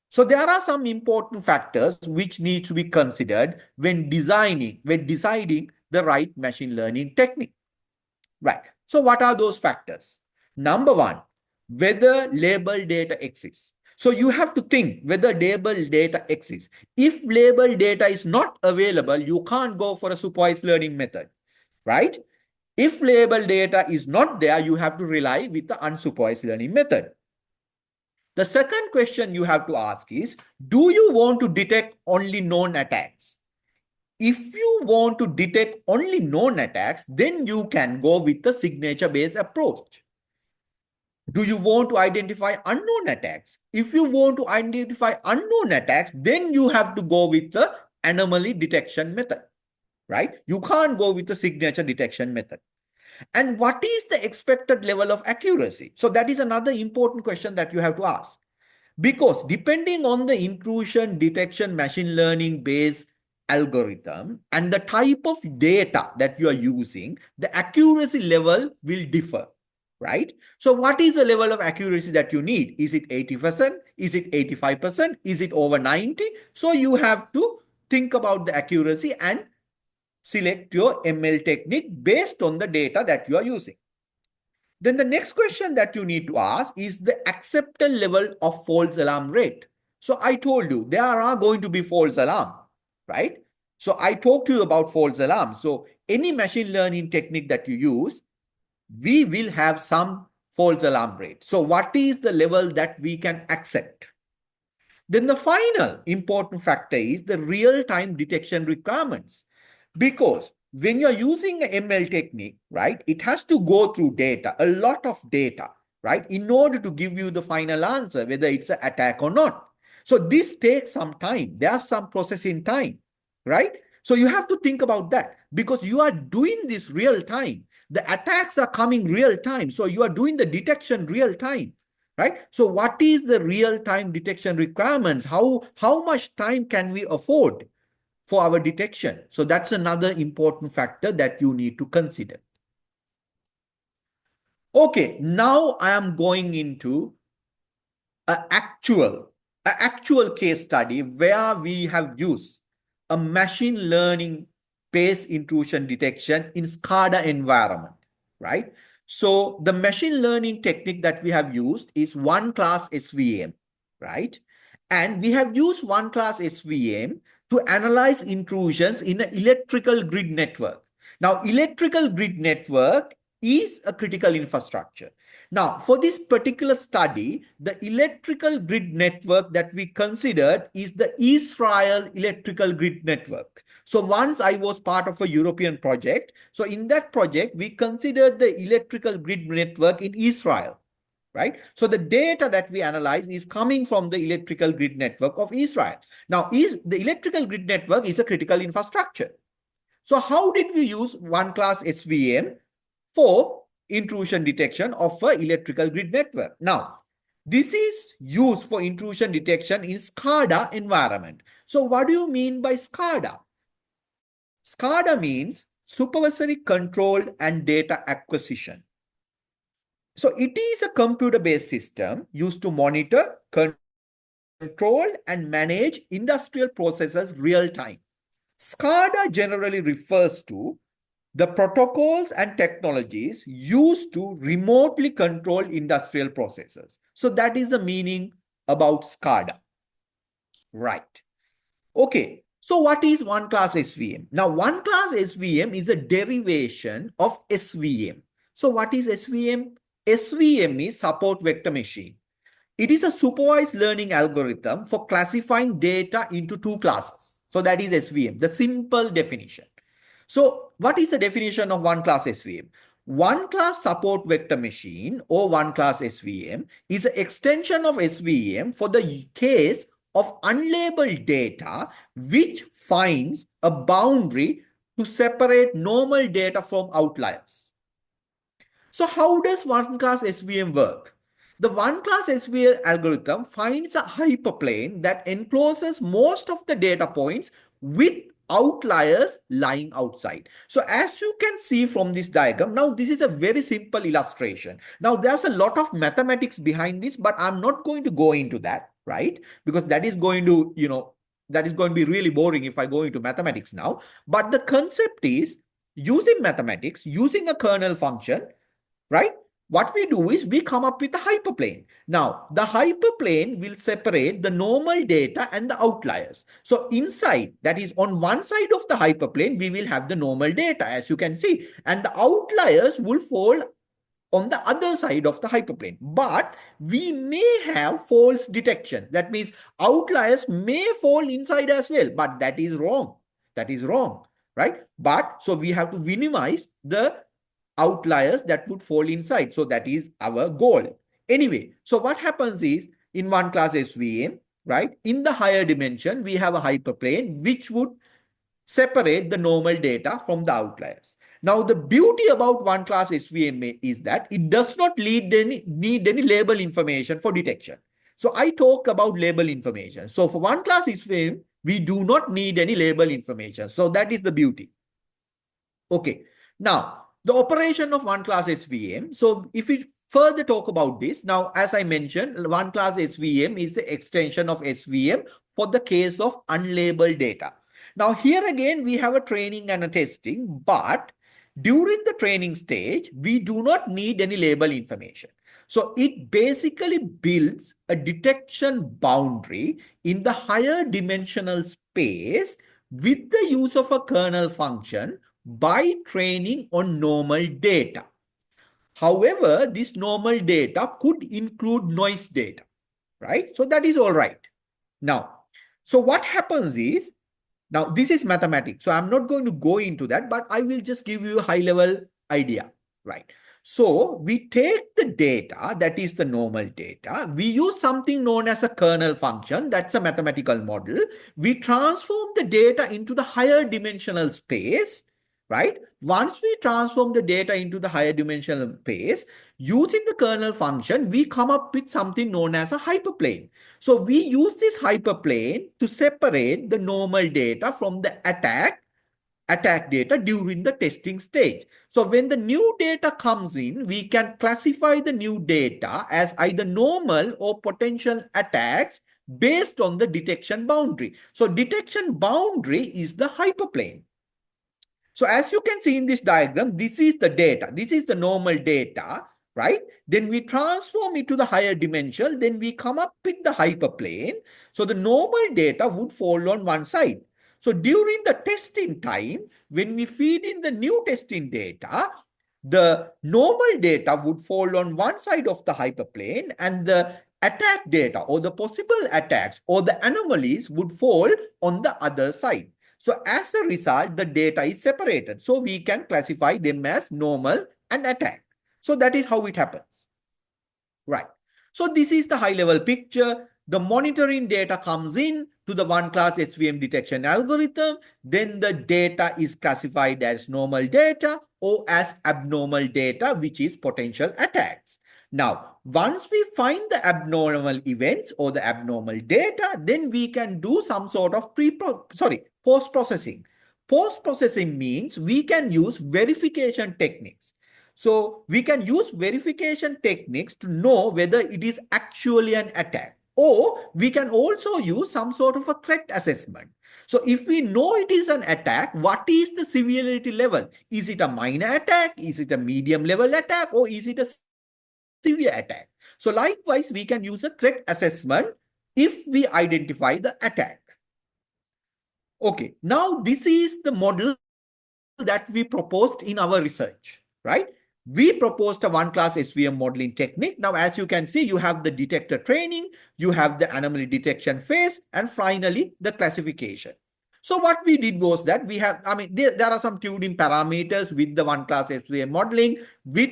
So there are some important factors which need to be considered when deciding the right machine learning technique. Right. So what are those factors? Number one, whether label data exists. So you have to think whether label data exists. If label data is not available, you can't go for a supervised learning method, right? If label data is not there, you have to rely with the unsupervised learning method. The second question you have to ask is, do you want to detect only known attacks? If you want to detect only known attacks, then you can go with the signature-based approach. Do you want to identify unknown attacks? If you want to identify unknown attacks, then you have to go with the anomaly detection method, right? You can't go with the signature detection method. And what is the expected level of accuracy? So that is another important question that you have to ask. Because depending on the intrusion detection machine learning based algorithm and the type of data that you are using, the accuracy level will differ, right? So what is the level of accuracy that you need? Is it 80%? Is it 85%? Is it over 90? So you have to think about the accuracy and select your ML technique based on the data that you are using. Then the next question that you need to ask is the accepted level of false alarm rate. So I told you there are going to be false alarm, right? So I talked to you about false alarm. So any machine learning technique that you use, we will have some false alarm rate. So what is the level that we can accept? Then the final important factor is the real-time detection requirements. Because when you're using an ML technique, right, it has to go through data, a lot of data, right, in order to give you the final answer, whether it's an attack or not. So this takes some time. There's some processing time, right? So you have to think about that because you are doing this real time. The attacks are coming real time. So you are doing the detection real time, right? So what is the real time detection requirements? How much time can we afford for our detection? So that's another important factor that you need to consider. Okay, now I am going into an actual case study where we have used a machine learning based intrusion detection in SCADA environment, right? So the machine learning technique that we have used is one class SVM, right? And we have used one class SVM to analyze intrusions in an electrical grid network. Now, electrical grid network is a critical infrastructure. Now, for this particular study, the electrical grid network that we considered is the Israel electrical grid network. So once I was part of a European project, so in that project, we considered the electrical grid network in Israel, right? So the data that we analyze is coming from the electrical grid network of Israel. Now, the electrical grid network is a critical infrastructure. So how did we use one class SVM for intrusion detection of an electrical grid network? Now, this is used for intrusion detection in SCADA environment. So what do you mean by SCADA? SCADA means supervisory control and data acquisition. So it is a computer-based system used to monitor, control, and manage industrial processes real time. SCADA generally refers to the protocols and technologies used to remotely control industrial processes. So that is the meaning about SCADA. Right. Okay. So what is one class SVM? Now, one class SVM is a derivation of SVM. So what is SVM? SVM is support vector machine. It is a supervised learning algorithm for classifying data into two classes. So that is SVM, the simple definition. So what is the definition of one class SVM? One class support vector machine or one class SVM is an extension of SVM for the case of unlabeled data which finds a boundary to separate normal data from outliers. So how does one class SVM work? The one class SVM algorithm finds a hyperplane that encloses most of the data points with outliers lying outside. So as you can see from this diagram, now this is a very simple illustration. Now there's a lot of mathematics behind this, but I'm not going to go into that, right? Because that is going to, that is going to be really boring if I go into mathematics now. But the concept is using mathematics, using a kernel function, right? What we do is we come up with a hyperplane. Now, the hyperplane will separate the normal data and the outliers. So inside, that is on one side of the hyperplane, we will have the normal data, as you can see. And the outliers will fall on the other side of the hyperplane. But we may have false detection. That means outliers may fall inside as well, but that is wrong. That is wrong, right? But so we have to minimize the outliers that would fall inside. So that is our goal. Anyway, so what happens is in one class SVM, right? In the higher dimension, we have a hyperplane which would separate the normal data from the outliers. Now, the beauty about one class SVM is that it does not need any label information for detection. So I talk about label information. So for one class SVM, we do not need any label information. So that is the beauty. Okay. Now, the operation of one class SVM. So if we further talk about this, now, as I mentioned, one class SVM is the extension of SVM for the case of unlabeled data. Now, here again, we have a training and a testing, but during the training stage, we do not need any label information. So it basically builds a detection boundary in the higher dimensional space with the use of a kernel function by training on normal data. However, this normal data could include noise data, right? So that is all right. Now, so what happens is, now this is mathematics. So I'm not going to go into that, but I will just give you a high level idea, right? So we take the data, that is the normal data. We use something known as a kernel function. That's a mathematical model. We transform the data into the higher dimensional space, right? Once we transform the data into the higher dimensional space, using the kernel function, we come up with something known as a hyperplane. So we use this hyperplane to separate the normal data from the attack data during the testing stage. So when the new data comes in, we can classify the new data as either normal or potential attacks based on the detection boundary. So detection boundary is the hyperplane. So as you can see in this diagram, this is the data. This is the normal data, right? Then we transform it to the higher dimension. Then we come up with the hyperplane. So the normal data would fall on one side. So during the testing time, when we feed in the new testing data, the normal data would fall on one side of the hyperplane and the attack data or the possible attacks or the anomalies would fall on the other side. So as a result, the data is separated. So we can classify them as normal and attack. So that is how it happens. Right. So this is the high level picture. The monitoring data comes in to the one class SVM detection algorithm. Then the data is classified as normal data or as abnormal data, which is potential attacks. Now, once we find the abnormal events or the abnormal data, then we can do some sort of post-processing. Post-processing means we can use verification techniques. So we can use verification techniques to know whether it is actually an attack. Or we can also use some sort of a threat assessment. So if we know it is an attack, what is the severity level? Is it a minor attack? Is it a medium level attack? Or is it a severe attack? So likewise, we can use a threat assessment if we identify the attack. Okay, now this is the model that we proposed in our research, right? We proposed a one-class SVM modeling technique. Now, as you can see, you have the detector training, you have the anomaly detection phase, and finally, the classification. So what we did was that we have, there are some tuning parameters with the one-class SVM modeling with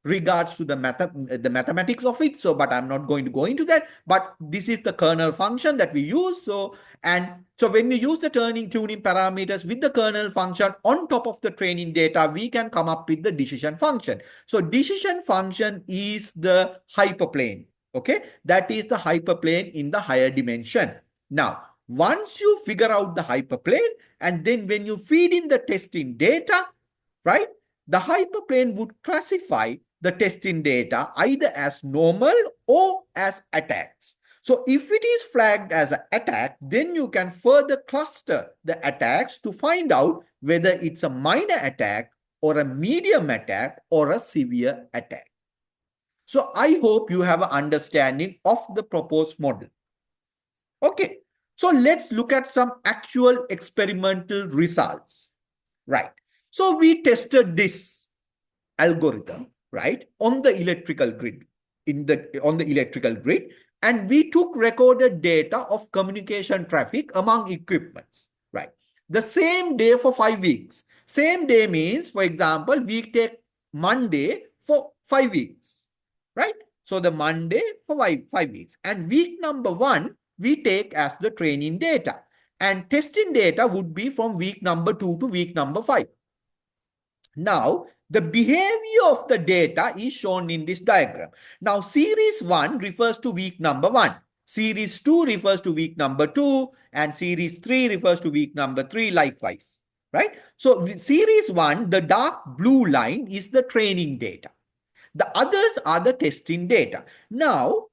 regards to the mathematics of it. So, but I'm not going to go into that. But this is the kernel function that we use. So when we use the tuning parameters with the kernel function on top of the training data, we can come up with the decision function. So decision function is the hyperplane. Okay, that is the hyperplane in the higher dimension. Now, once you figure out the hyperplane and then when you feed in the testing data, right, the hyperplane would classify the testing data either as normal or as attacks. So if it is flagged as an attack, then you can further cluster the attacks to find out whether it's a minor attack or a medium attack or a severe attack. So I hope you have an understanding of the proposed model. Okay, so let's look at some actual experimental results. Right. So we tested this algorithm right, on the electrical grid, on the electrical grid, and we took recorded data of communication traffic among equipments, right? The same day for 5 weeks. Same day means, for example, we take Monday for 5 weeks, right? So the Monday for 5 weeks, and week number 1 we take as the training data, and testing data would be from week number 2 to week number 5. Now, the behavior of the data is shown in this diagram. Now, series 1 refers to week number 1. Series 2 refers to week number 2. And series 3 refers to week number 3 likewise. Right? So, series 1, the dark blue line is the training data. The others are the testing data. Now,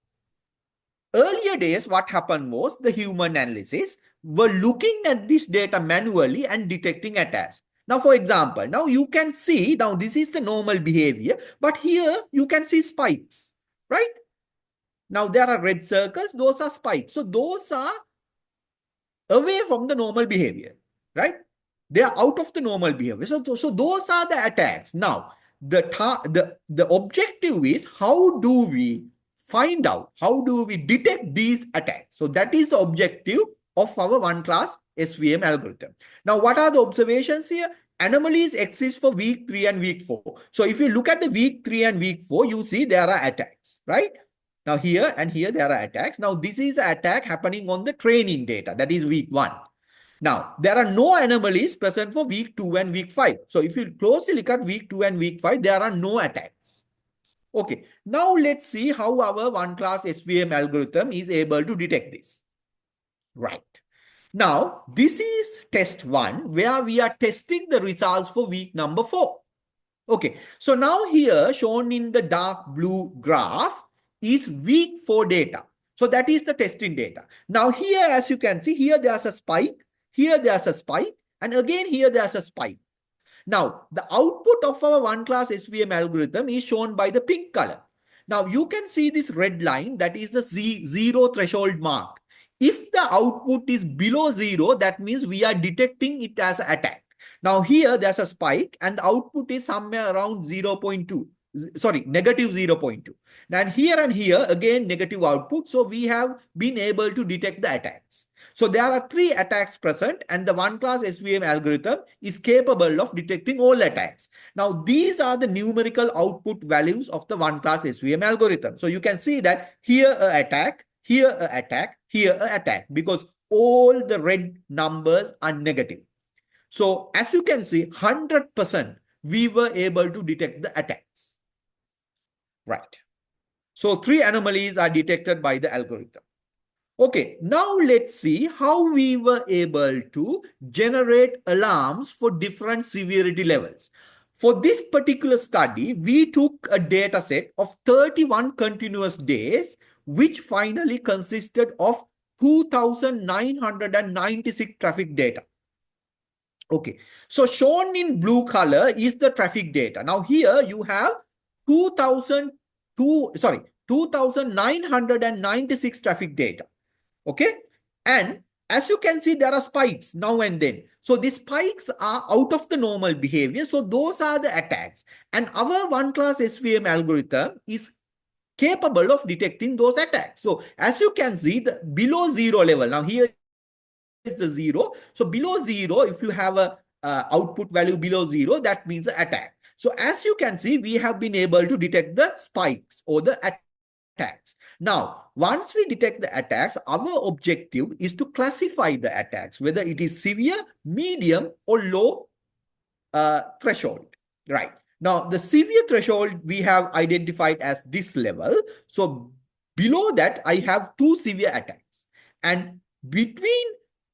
earlier days, what happened was the human analysis were looking at this data manually and detecting attacks. Now, for example, now you can see, now this is the normal behavior, but here you can see spikes, right? Now there are red circles, those are spikes. So those are away from the normal behavior, right? They are out of the normal behavior. So those are the attacks. Now, the objective is how do we find out, how do we detect these attacks? So that is the objective of our one class SVM algorithm. Now, what are the observations here? Anomalies exist for week 3 and week 4. So if you look at the week 3 and week 4, you see there are attacks, right? Now here and here there are attacks. Now this is an attack happening on the training data, that is week 1. Now, there are no anomalies present for week 2 and week 5. So if you closely look at week 2 and week 5, there are no attacks. Okay, now let's see how our one class SVM algorithm is able to detect this. Right. Now, this is test 1 where we are testing the results for week number 4. Okay, so now here shown in the dark blue graph is week 4 data. So that is the testing data. Now here, as you can see, here there's a spike, here there's a spike, and again here there's a spike. Now, the output of our one class SVM algorithm is shown by the pink color. Now, you can see this red line, that is the zero threshold mark. If the output is below 0, that means we are detecting it as an attack. Now, here there's a spike and the output is somewhere around negative 0.2. And here again negative output. So we have been able to detect the attacks. So there are 3 attacks present and the one class SVM algorithm is capable of detecting all attacks. Now these are the numerical output values of the one class SVM algorithm. So you can see that here an attack, here an attack, here an attack, because all the red numbers are negative. So as you can see, 100% we were able to detect the attacks. Right. So 3 anomalies are detected by the algorithm. Okay, now let's see how we were able to generate alarms for different severity levels. For this particular study, we took a data set of 31 continuous days, which finally consisted of 2,996 traffic data. Okay, so shown in blue color is the traffic data. Now here you have 2,996 traffic data. Okay, and as you can see, there are spikes now and then. So these spikes are out of the normal behavior. So those are the attacks. And our one class SVM algorithm is capable of detecting those attacks. So as you can see, the below 0 level, now here is the 0. So below 0, if you have a output value below 0, that means an attack. So as you can see, we have been able to detect the spikes or the attacks. Now, once we detect the attacks, our objective is to classify the attacks, whether it is severe, medium, or low threshold. Right. Now, the severe threshold we have identified as this level. So below that, I have 2 severe attacks. And between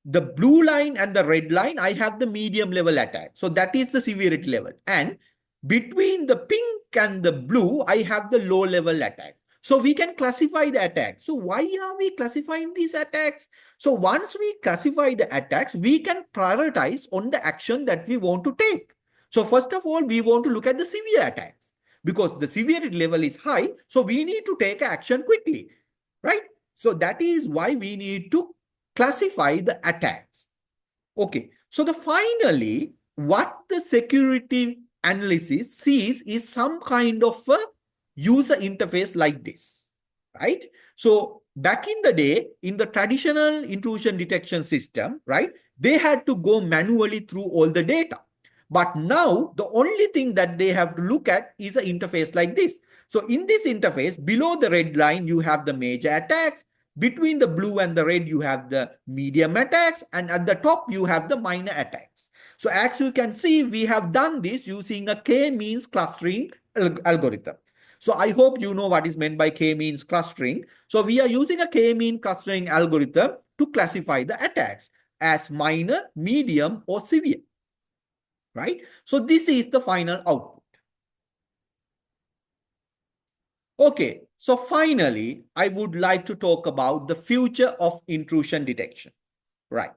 the blue line and the red line, I have the medium level attack. So that is the severity level. And between the pink and the blue, I have the low level attack. So we can classify the attacks. So why are we classifying these attacks? So once we classify the attacks, we can prioritize on the action that we want to take. So first of all, we want to look at the severe attacks because the severity level is high. So we need to take action quickly, right? So that is why we need to classify the attacks. Okay. So finally, what the security analysis sees is some kind of a user interface like this, right? So back in the day, in the traditional intrusion detection system, right, they had to go manually through all the data. But now the only thing that they have to look at is an interface like this. So in this interface, below the red line, you have the major attacks. Between the blue and the red, you have the medium attacks. And at the top, you have the minor attacks. So as you can see, we have done this using a k-means clustering algorithm. So I hope you know what is meant by k-means clustering. So we are using a k-mean clustering algorithm to classify the attacks as minor, medium, or severe. Right? So this is the final output. Okay, so finally, I would like to talk about the future of intrusion detection. Right.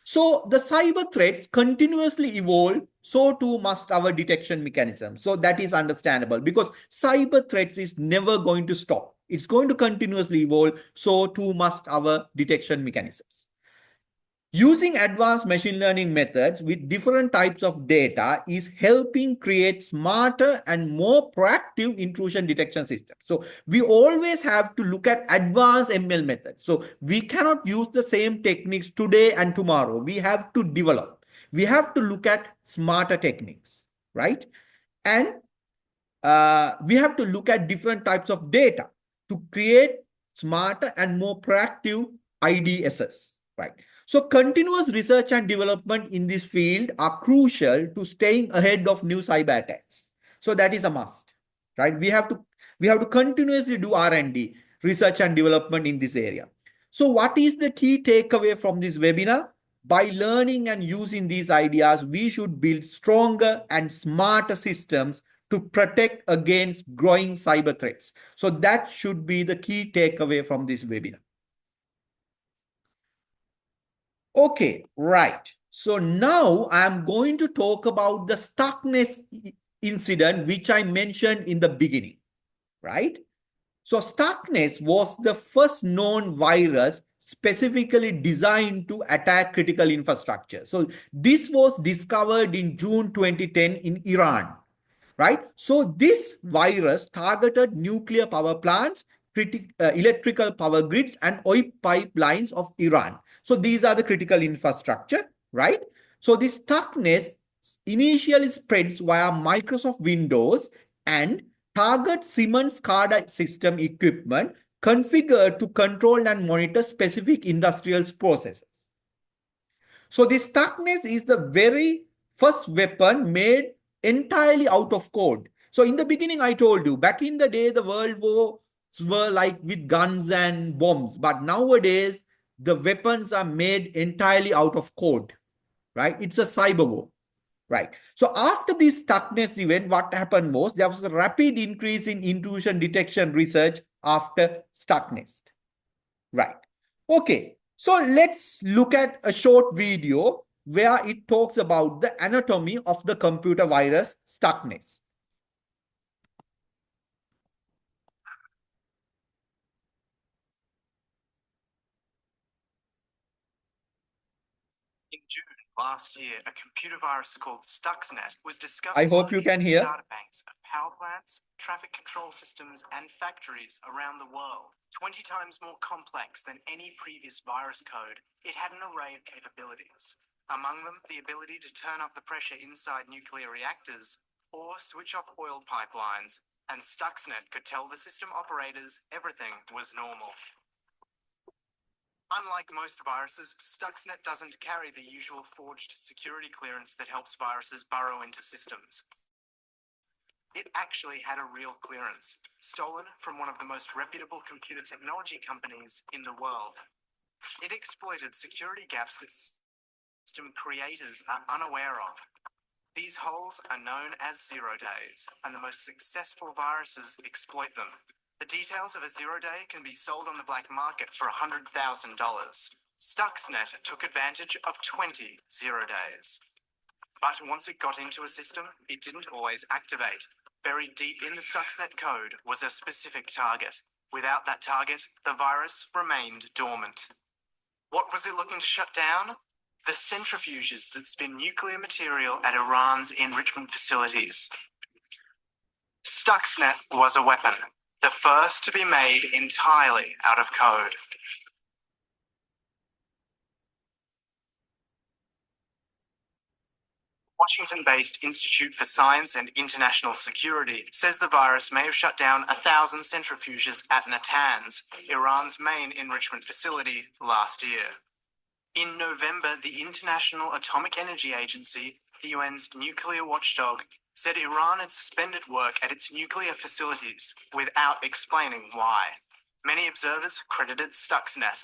So the cyber threats continuously evolve, so too must our detection mechanism. So that is understandable because cyber threats is never going to stop. It's going to continuously evolve, so too must our detection mechanisms. Using advanced machine learning methods with different types of data is helping create smarter and more proactive intrusion detection systems. So we always have to look at advanced ML methods. So we cannot use the same techniques today and tomorrow. We have to develop. We have to look at smarter techniques, right? And we have to look at different types of data to create smarter and more proactive IDSs, right? So continuous research and development in this field are crucial to staying ahead of new cyber attacks. So that is a must, right? We have to continuously do R&D, research and development in this area. So what is the key takeaway from this webinar? By learning and using these ideas, we should build stronger and smarter systems to protect against growing cyber threats. So that should be the key takeaway from this webinar. Okay, right. So now I'm going to talk about the stuckness incident, which I mentioned in the beginning, right? So stuckness was the first known virus specifically designed to attack critical infrastructure. So this was discovered in June 2010 in Iran, right? So this virus targeted nuclear power plants, electrical power grids, and oil pipelines of Iran. So these are the critical infrastructure, right? So this stuckness initially spreads via Microsoft Windows and target Siemens SCADA system equipment configured to control and monitor specific industrial processes. So this stuckness is the very first weapon made entirely out of code. So in the beginning, I told you, back in the day, the world wars were like with guns and bombs. But nowadays, the weapons are made entirely out of code, right? It's a cyber war, right? So after this stuckness event, what happened was there was a rapid increase in intrusion detection research after stuckness, right? Okay, so let's look at a short video where it talks about the anatomy of the computer virus stuckness. In June last year, a computer virus called Stuxnet was discovered. I hope you can hear. Databanks of power plants, traffic control systems, and factories around the world. 20 times more complex than any previous virus code, it had an array of capabilities. Among them, the ability to turn up the pressure inside nuclear reactors or switch off oil pipelines, and Stuxnet could tell the system operators everything was normal. Unlike most viruses, Stuxnet doesn't carry the usual forged security clearance that helps viruses burrow into systems. It actually had a real clearance, stolen from one of the most reputable computer technology companies in the world. It exploited security gaps that system creators are unaware of. These holes are known as 0 days, and the most successful viruses exploit them. The details of a 0 day can be sold on the black market for $100,000. Stuxnet took advantage of 20 0 days. But once it got into a system, it didn't always activate. Buried deep in the Stuxnet code was a specific target. Without that target, the virus remained dormant. What was it looking to shut down? The centrifuges that spin nuclear material at Iran's enrichment facilities. Stuxnet was a weapon, the first to be made entirely out of code. Washington-based Institute for Science and International Security says the virus may have shut down 1,000 centrifuges at Natanz, Iran's main enrichment facility, last year. In November, the International Atomic Energy Agency, the UN's nuclear watchdog, said Iran had suspended work at its nuclear facilities without explaining why. Many observers credited Stuxnet.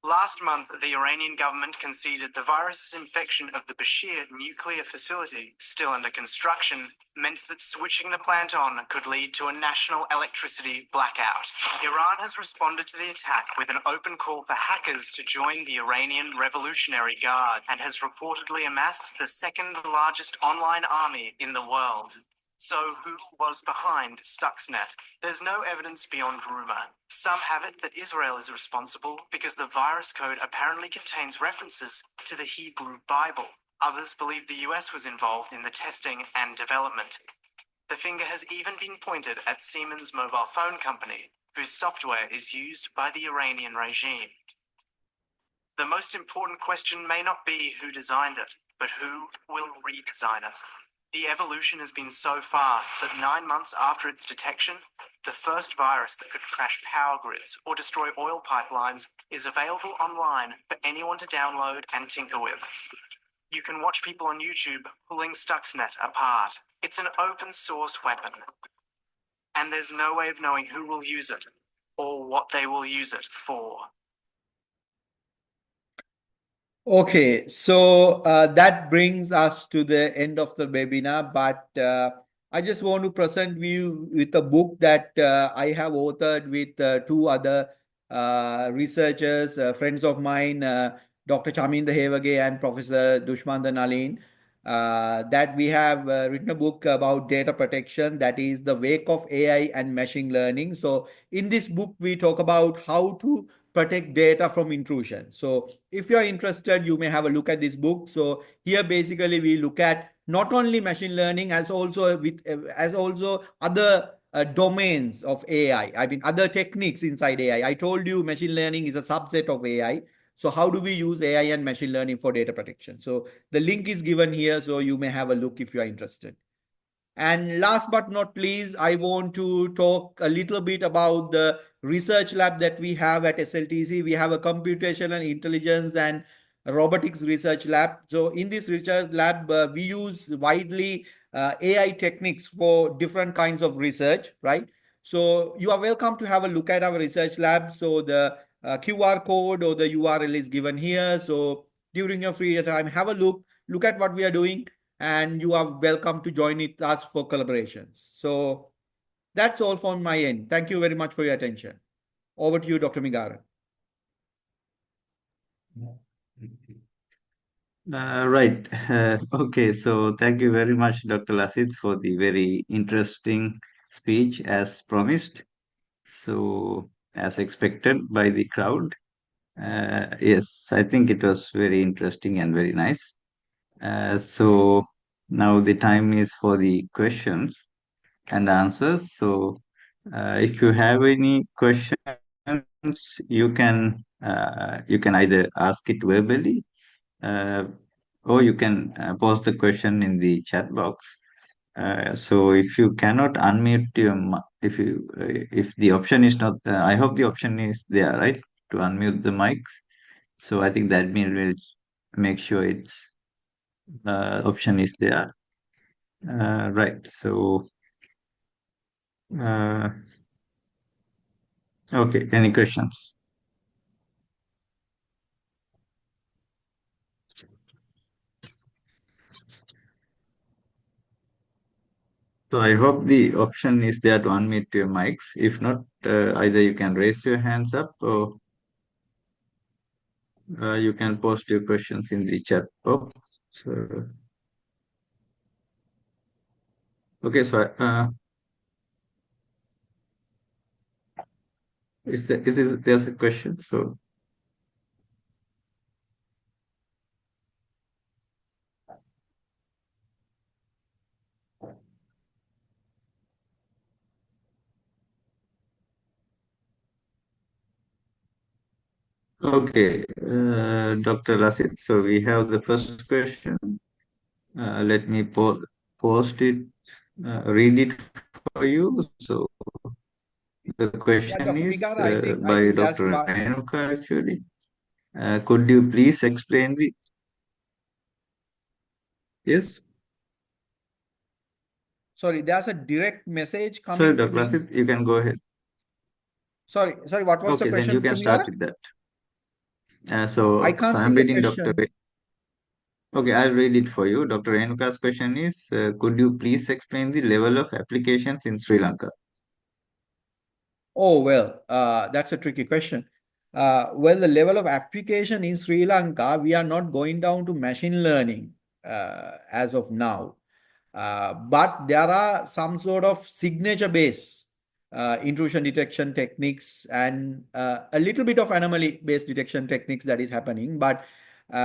Last month, the Iranian government conceded the virus's infection of the Bashir nuclear facility, still under construction, meant that switching the plant on could lead to a national electricity blackout. Iran has responded to the attack with an open call for hackers to join the Iranian Revolutionary Guard and has reportedly amassed the second largest online army in the world. So who was behind Stuxnet? There's no evidence beyond rumor. Some have it that Israel is responsible because the virus code apparently contains references to the Hebrew Bible. Others believe the US was involved in the testing and development. The finger has even been pointed at Siemens mobile phone company, whose software is used by the Iranian regime. The most important question may not be who designed it, but who will redesign it. The evolution has been so fast that 9 months after its detection, the first virus that could crash power grids or destroy oil pipelines is available online for anyone to download and tinker with. You can watch people on YouTube pulling Stuxnet apart. It's an open source weapon. And there's no way of knowing who will use it or what they will use it for. Okay, so that brings us to the end of the webinar, but I just want to present you with a book that I have authored with two other researchers, friends of mine, Dr. Chaminda Hevage and Professor Dushmanda Nalin, that we have written a book about data protection, that is the wake of AI and machine learning. So in this book, we talk about how to protect data from intrusion. So if you're interested, you may have a look at this book. So here basically we look at not only machine learning as also other domains of AI. I mean, other techniques inside AI. I told you machine learning is a subset of AI. So how do we use AI and machine learning for data protection? So the link is given here, so you may have a look if you are interested. And last but not least, I want to talk a little bit about the research lab that we have at SLTC. We have a computational intelligence and robotics research lab. So in this research lab, we use widely AI techniques for different kinds of research, right? So you are welcome to have a look at our research lab. So the QR code or the URL is given here. So during your free time, have a look at what we are doing, and you are welcome to join with us for collaborations. So that's all from my end. Thank you very much for your attention. Over to you, Dr. Migara. Right. Okay. So thank you very much, Dr. Lasit, for the very interesting speech as promised. So as expected by the crowd. Yes, I think it was very interesting and very nice. So now the time is for the questions and answers. So if you have any questions, you can either ask it verbally, or you can post the question in the chat box. So if you cannot unmute your if the option is not, I hope the option is there, right, to unmute the mics. So I think the admin will make sure it's option is there. Right. So okay. Any questions? So I hope the option is there to unmute your mics. If not, either you can raise your hands up, or you can post your questions in the chat box. So, okay, so is, there's a question? So Okay, Dr. Lasit. So we have the first question. Let me post it, read it for you. So the Yeah, question Dr. is Migara, I by think that's Dr. one. Renuka actually. Could you please explain the... Yes? Sorry, there's a direct message Sorry, coming to Dr. me. Lasit, you can go ahead. Sorry, what was the Okay, then you question, can Dr. start Migara? with that. I So can't see I'm the reading Dr. question. Okay, I'll read it for you. Dr. Renuka's question is, could you please explain the level of applications in Sri Lanka? Oh, well, that's a tricky question. Well, the level of application in Sri Lanka, we are not going down to machine learning as of now. But there are some sort of signature-based intrusion detection techniques and a little bit of anomaly-based detection techniques that is happening. But we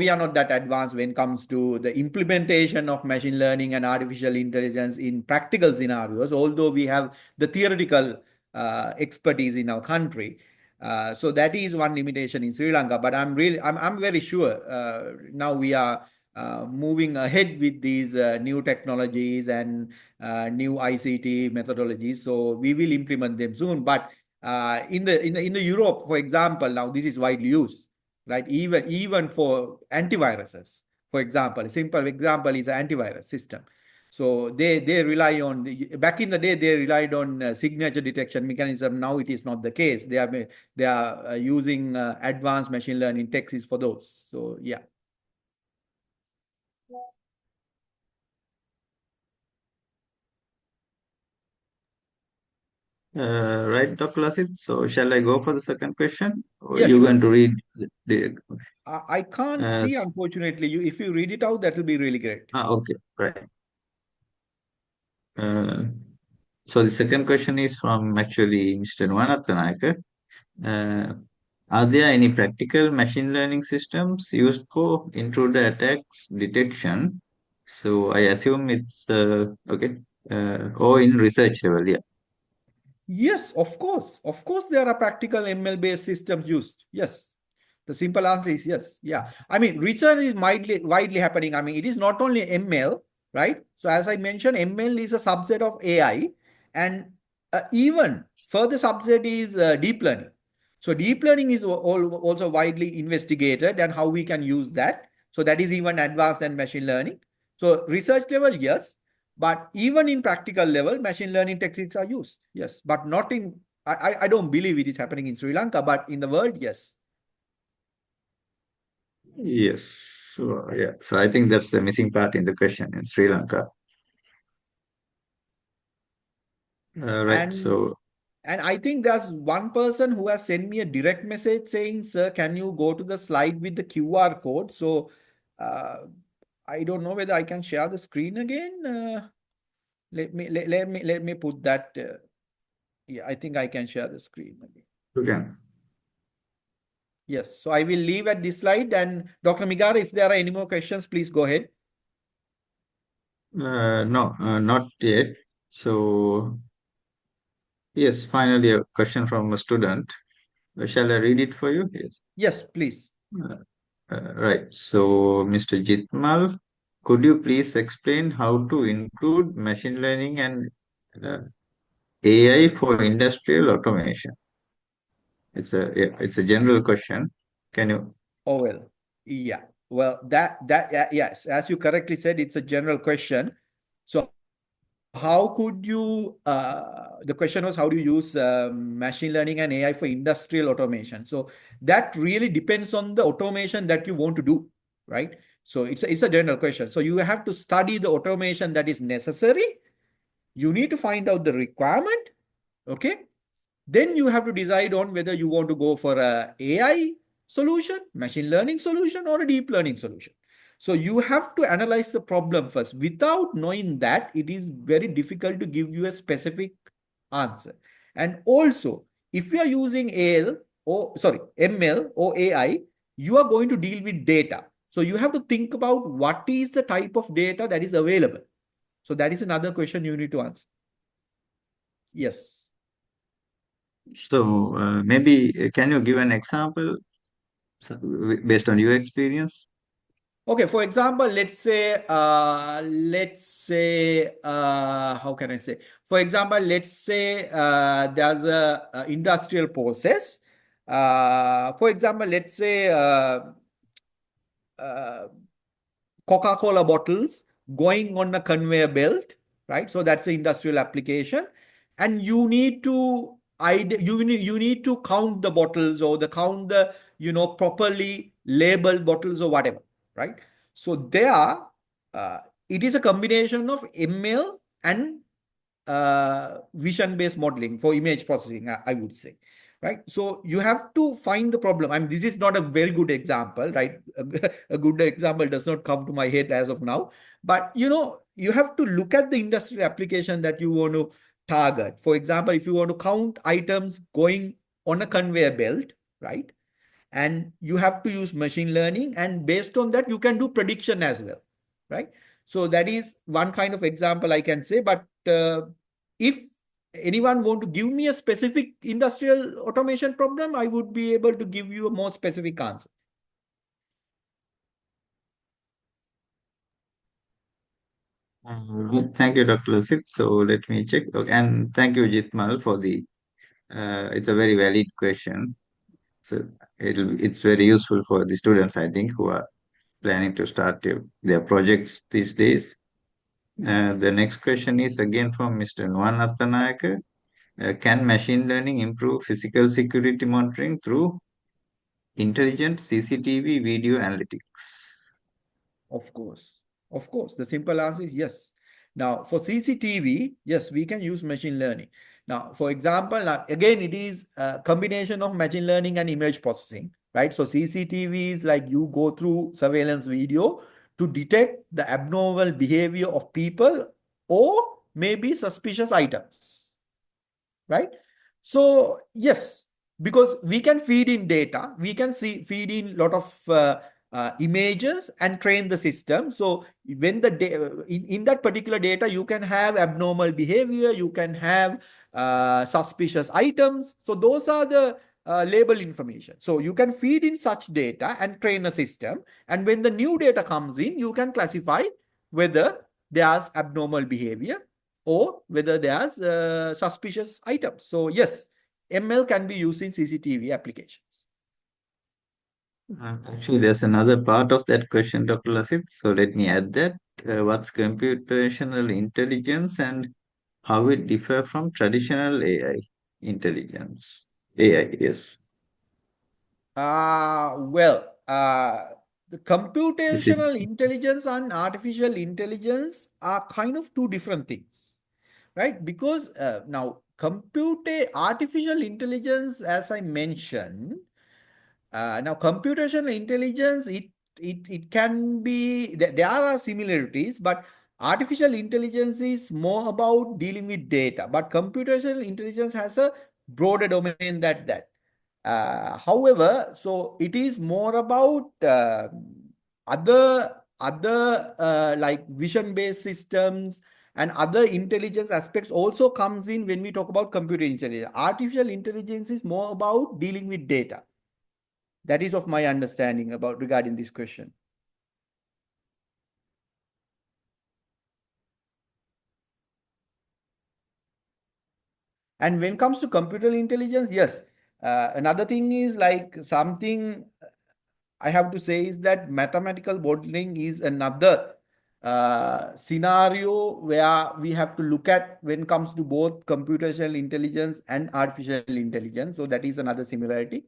are not that advanced when it comes to the implementation of machine learning and artificial intelligence in practical scenarios, although we have the theoretical expertise in our country. So that is one limitation in Sri Lanka. But I'm very sure now we are moving ahead with these new technologies and new ICT methodologies. So we will implement them soon. But in the Europe, for example, now this is widely used, right? Even for antiviruses, for example, a simple example is an antivirus system. So they rely on back in the day they relied on signature detection mechanism. Now it is not the case. They are using advanced machine learning techniques for those. So yeah. Right, Dr. Lasit. So shall I go for the second question? Or Yeah, you're sure. going to read the... I can't see, unfortunately. If you read it out, that will be really great. Okay, right. So the second question is from actually Mr. Nuwanathanayake. Are there any practical machine learning systems used for intruder attacks detection? So I assume it's okay, or in research level, yeah. Yes, of course. Of course, there are practical ML-based systems used. Yes. The simple answer is yes. Yeah. I mean, research is widely happening. I mean, it is not only ML, right? So as I mentioned, ML is a subset of AI, and even further subset is deep learning. So deep learning is also widely investigated and how we can use that. So that is even advanced than machine learning. So research level, yes. But even in practical level, machine learning techniques are used. Yes. But not in, I don't believe it is happening in Sri Lanka, but in the world, yes. Yes. So, yeah. So I think that's the missing part in the question in Sri Lanka. Right. So And I think there's one person who has sent me a direct message saying, "Sir, can you go to the slide with the QR code?" So I don't know whether I can share the screen again. Let me put that. Yeah, I think I can share the screen again. you can. Yes. So I will leave at this slide. And Dr. Migara, if there are any more questions, please go ahead. No, not yet. So yes, finally a question from a student. Shall I read it for you? Yes. Yes, please. Right. So, Mr. Jitmal, could you please explain how to include machine learning and uh, AI for industrial automation? It's a general question. Can you? Oh, well, yeah. Well, yes, as you correctly said, it's a general question. So how could you, the question was, how do you use machine learning and AI for industrial automation? So that really depends on the automation that you want to do, right? So it's a general question. So you have to study the automation that is necessary. You need to find out the requirement, okay? Then you have to decide on whether you want to go for a AI solution, machine learning solution, or a deep learning solution. So you have to analyze the problem first. Without knowing that, it is very difficult to give you a specific answer. And also, if you are using ML or AI, you are going to deal with data. So you have to think about what is the type of data that is available. So that is another question you need to answer. Yes. So maybe can you give an example based on your experience? Okay, for example, how can I say? For example, let's say there's a industrial process. For example, let's say uh, Coca-Cola bottles going on a conveyor belt, right? So that's the industrial application, and you need to you need to count the bottles or the count the properly labeled bottles or whatever, right? So there, it is a combination of ML and vision-based modeling for image processing, I would say, right? So you have to find the problem. I mean, this is not a very good example, right? A good example does not come to my head as of now, but you have to look at the industrial application that you want to target. For example, if you want to count items going on a conveyor belt, right? And you have to use machine learning, and based on that you can do prediction as well, right? So that is one kind of example I can say. But if anyone want to give me a specific industrial automation problem, I would be able to give you a more specific answer. Thank you, Dr. Lasit. So let me check. Okay, and thank you, Jitmal, for the. It's a very valid question. So it's very useful for the students, I think, who are planning to start their projects these days. The next question is again from Mr. Nuan Attanayake. Can machine learning improve physical security monitoring through intelligent CCTV video analytics? Of course. Of course. The simple answer is yes. Now, for CCTV, yes, we can use machine learning. Now, for example, again, it is a combination of machine learning and image processing, right? So CCTV is like you go through surveillance video to detect the abnormal behavior of people or maybe suspicious items, right? So yes, because we can feed in data, we can feed in a lot of images and train the system. So when the in that particular data, you can have abnormal behavior, you can have suspicious items. So those are the label information. So you can feed in such data and train a system. And when the new data comes in, you can classify whether there's abnormal behavior or whether there's suspicious items. So yes, ML can be used in CCTV applications. Actually, there's another part of that question, Dr. Lasit. So let me add that. What's computational intelligence and how it differ from traditional AI intelligence? AI, yes. The This is computational intelligence and artificial intelligence are kind of two different things, right? Because now artificial intelligence, as I mentioned, now computational intelligence, it can be, there are similarities, but artificial intelligence is more about dealing with data, but computational intelligence has a broader domain that. However, so it is more about other like vision-based systems and other intelligence aspects also comes in when we talk about computer intelligence. Artificial intelligence is more about dealing with data. That is of my understanding about regarding this question. And when it comes to computer intelligence, yes, another thing is like something I have to say is that mathematical modeling is another scenario where we have to look at when it comes to both computational intelligence and artificial intelligence. So that is another similarity.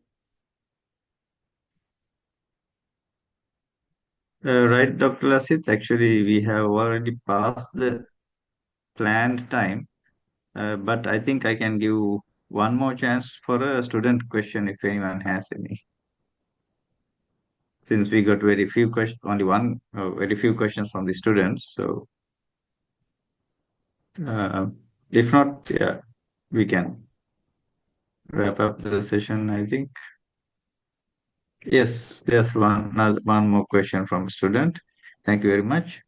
right, Dr. Lasit. Actually, we have already passed the planned time, but I think I can give one more chance for a student question if anyone has any. Since we got very few questions, only very few questions from the students. So if not, yeah, we can wrap up the session, I think. Yes, there's one more question from a student. Thank you very much.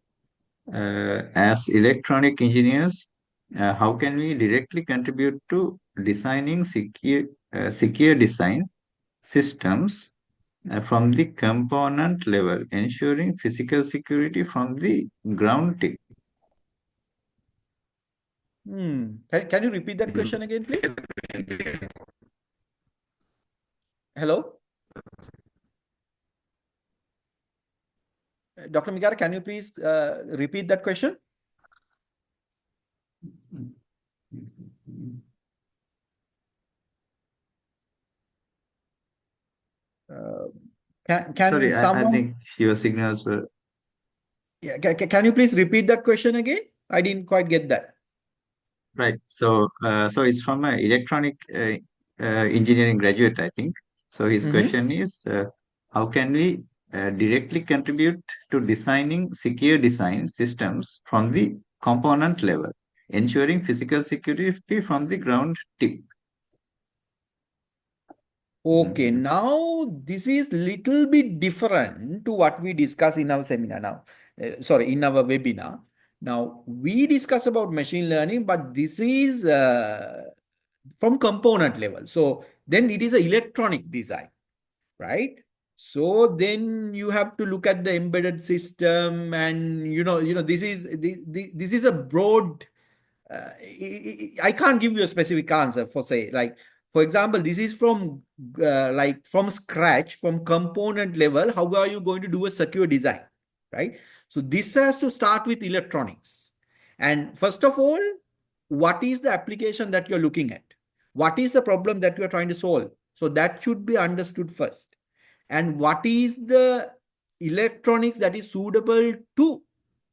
As electronic engineers, how can we directly contribute to designing secure design systems from the component level, ensuring physical security from the ground tip. Can you repeat that question again, please? Hello? Dr. Migara, can you please repeat that question? Can Sorry, someone... I think your signals were... Yeah, can you please repeat that question again? I didn't quite get that. Right. So, so it's from an electronic engineering graduate, I think. So his question is, how can we directly contribute to designing secure design systems from the component level, ensuring physical security from the ground tip? Okay, now this is little bit different to what we discussed in our seminar now. Sorry, in our webinar. Now, we discuss about machine learning, but this is from component level. So then it is an electronic design, right? So then you have to look at the embedded system, and this is a broad. I can't give you a specific answer for say like. For example, this is from from scratch, from component level. How are you going to do a secure design, right? So this has to start with electronics. And first of all, what is the application that you're looking at? What is the problem that you're trying to solve? So that should be understood first. And what is the electronics that is suitable to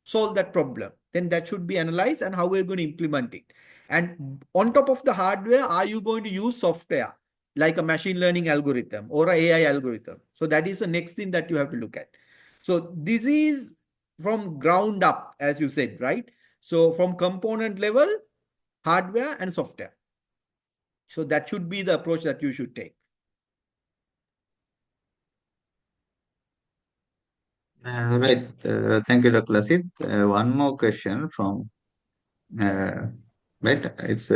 solve that problem? Then that should be analyzed, and how we're going to implement it. And on top of the hardware, are you going to use software like a machine learning algorithm or an AI algorithm? So that is the next thing that you have to look at. So this is from ground up, as you said, right? So from component level, hardware and software. So that should be the approach that you should take. Right. Thank you, Dr. Lasit. One more question from, right, it's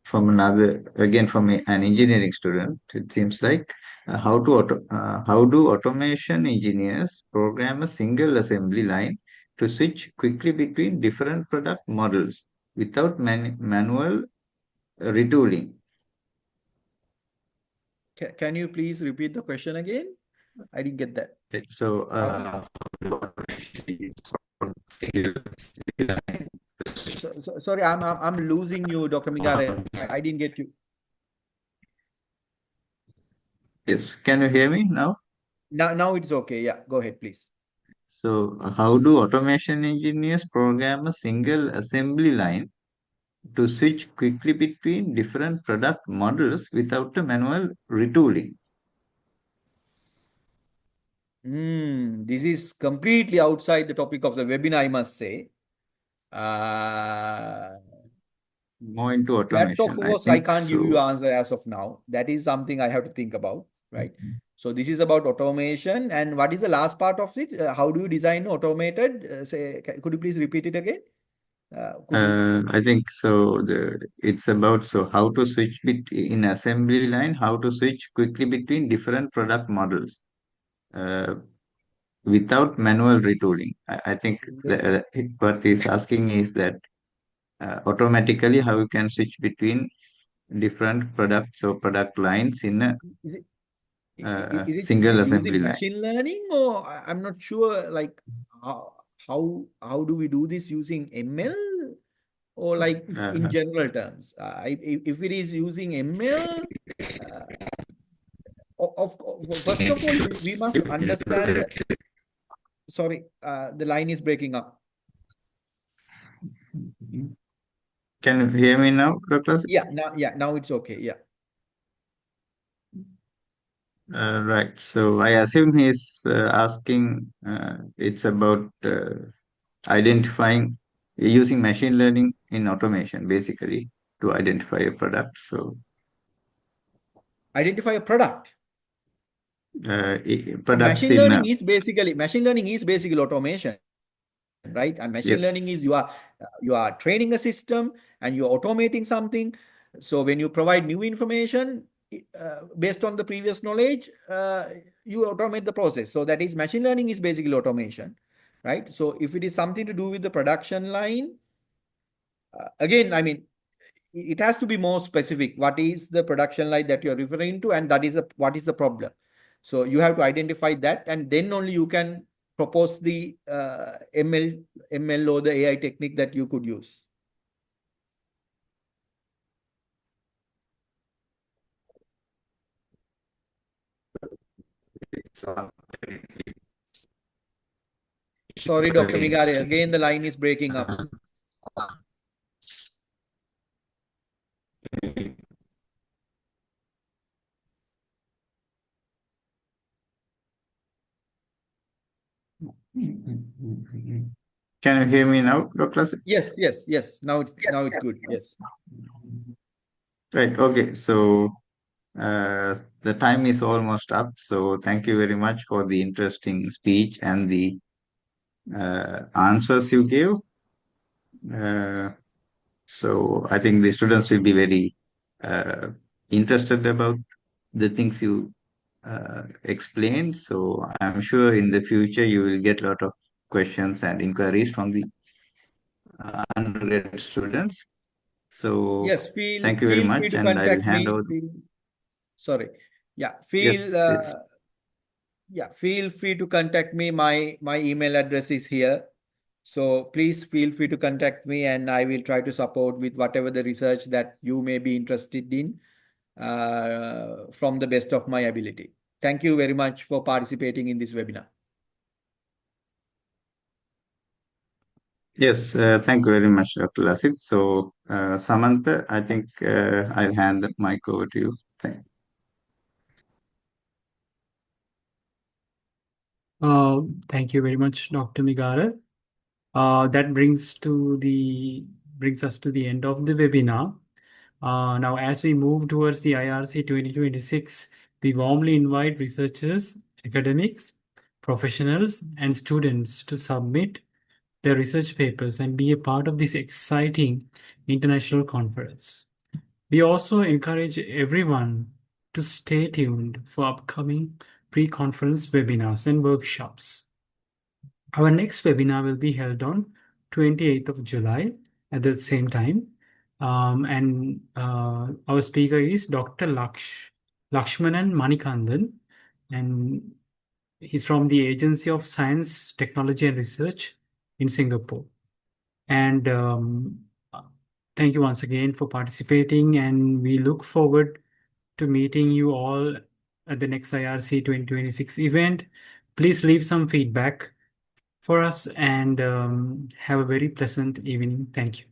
from another, again from an engineering student. It seems like how do automation engineers program a single assembly line to switch quickly between different product models without manual retooling? Can you please repeat the question again? I didn't get that. Right. So, sorry, I'm losing you, Dr. Migare. I didn't get you. yes, can you hear me now? Now it's okay. Yeah, go ahead, please. So, how do automation engineers program a single assembly line to switch quickly between different product models without a manual retooling? This is completely outside the topic of the webinar, I must say. More into That, of automation, I course, I think. can't give you So, answer as of now. That is something I have to think about, right? So this is about automation. And what is the last part of it? How do you design automated? Could you please repeat it again? I think so. It's about how to switch in assembly line, how to switch quickly between different product models without manual retooling. I think what he's asking is that automatically how you can switch between different products or product lines in a Is single it assembly using line. machine learning, or I'm not sure, like how do we do this using ML, or like in general terms? If it is using ML, first of all, we must understand that. Sorry, the line is breaking up. Can you hear me now, Dr.? Yeah, now it's okay. Yeah. Right. So I assume he's asking, it's about identifying using machine learning in automation, basically, to identify a product. So Identify a product. products Machine in learning is basically automation, right? And machine yes. learning is you are training a system and you're automating something. So when you provide new information based on the previous knowledge, you automate the process. So that is machine learning is basically automation, right? So if it is something to do with the production line, again, I mean, it has to be more specific. What is the production line that you're referring to, and that is what is the problem? So you have to identify that, and then only you can propose the ML or the AI technique that you could use. Sorry, Dr. Migare, again the line is breaking up. Can you hear me now, Dr. Lasith? Yes. Now it's good. Yes. Right. Okay. So the time is almost up. So thank you very much for the interesting speech and the answers you gave. So I think the students will be very interested about the things you explained. So I'm sure in the future you will get a lot of questions and inquiries from the undergraduate students. So Yes, feel thank you very free much, to and I will contact hand me. over. Sorry. Yeah, Yes. feel free to contact me. My email address is here. So please feel free to contact me, and I will try to support with whatever the research that you may be interested in from the best of my ability. Thank you very much for participating in this webinar. Yes, thank you very much, Dr. Lasith. So, Samantha, I think I'll hand the mic over to you. Thank you very much, Dr. Migara. That brings us to the end of the webinar. Now, as we move towards the IRC 2026, we warmly invite researchers, academics, professionals, and students to submit their research papers and be a part of this exciting international conference. We also encourage everyone to stay tuned for upcoming pre-conference webinars and workshops. Our next webinar will be held on 28th of July at the same time. Our speaker is Dr. Lakshmanan Manikandan, and he's from the Agency of Science, Technology and Research in Singapore. And thank you once again for participating, and we look forward to meeting you all at the next IRC 2026 event. Please leave some feedback for us, and have a very pleasant evening. Thank you.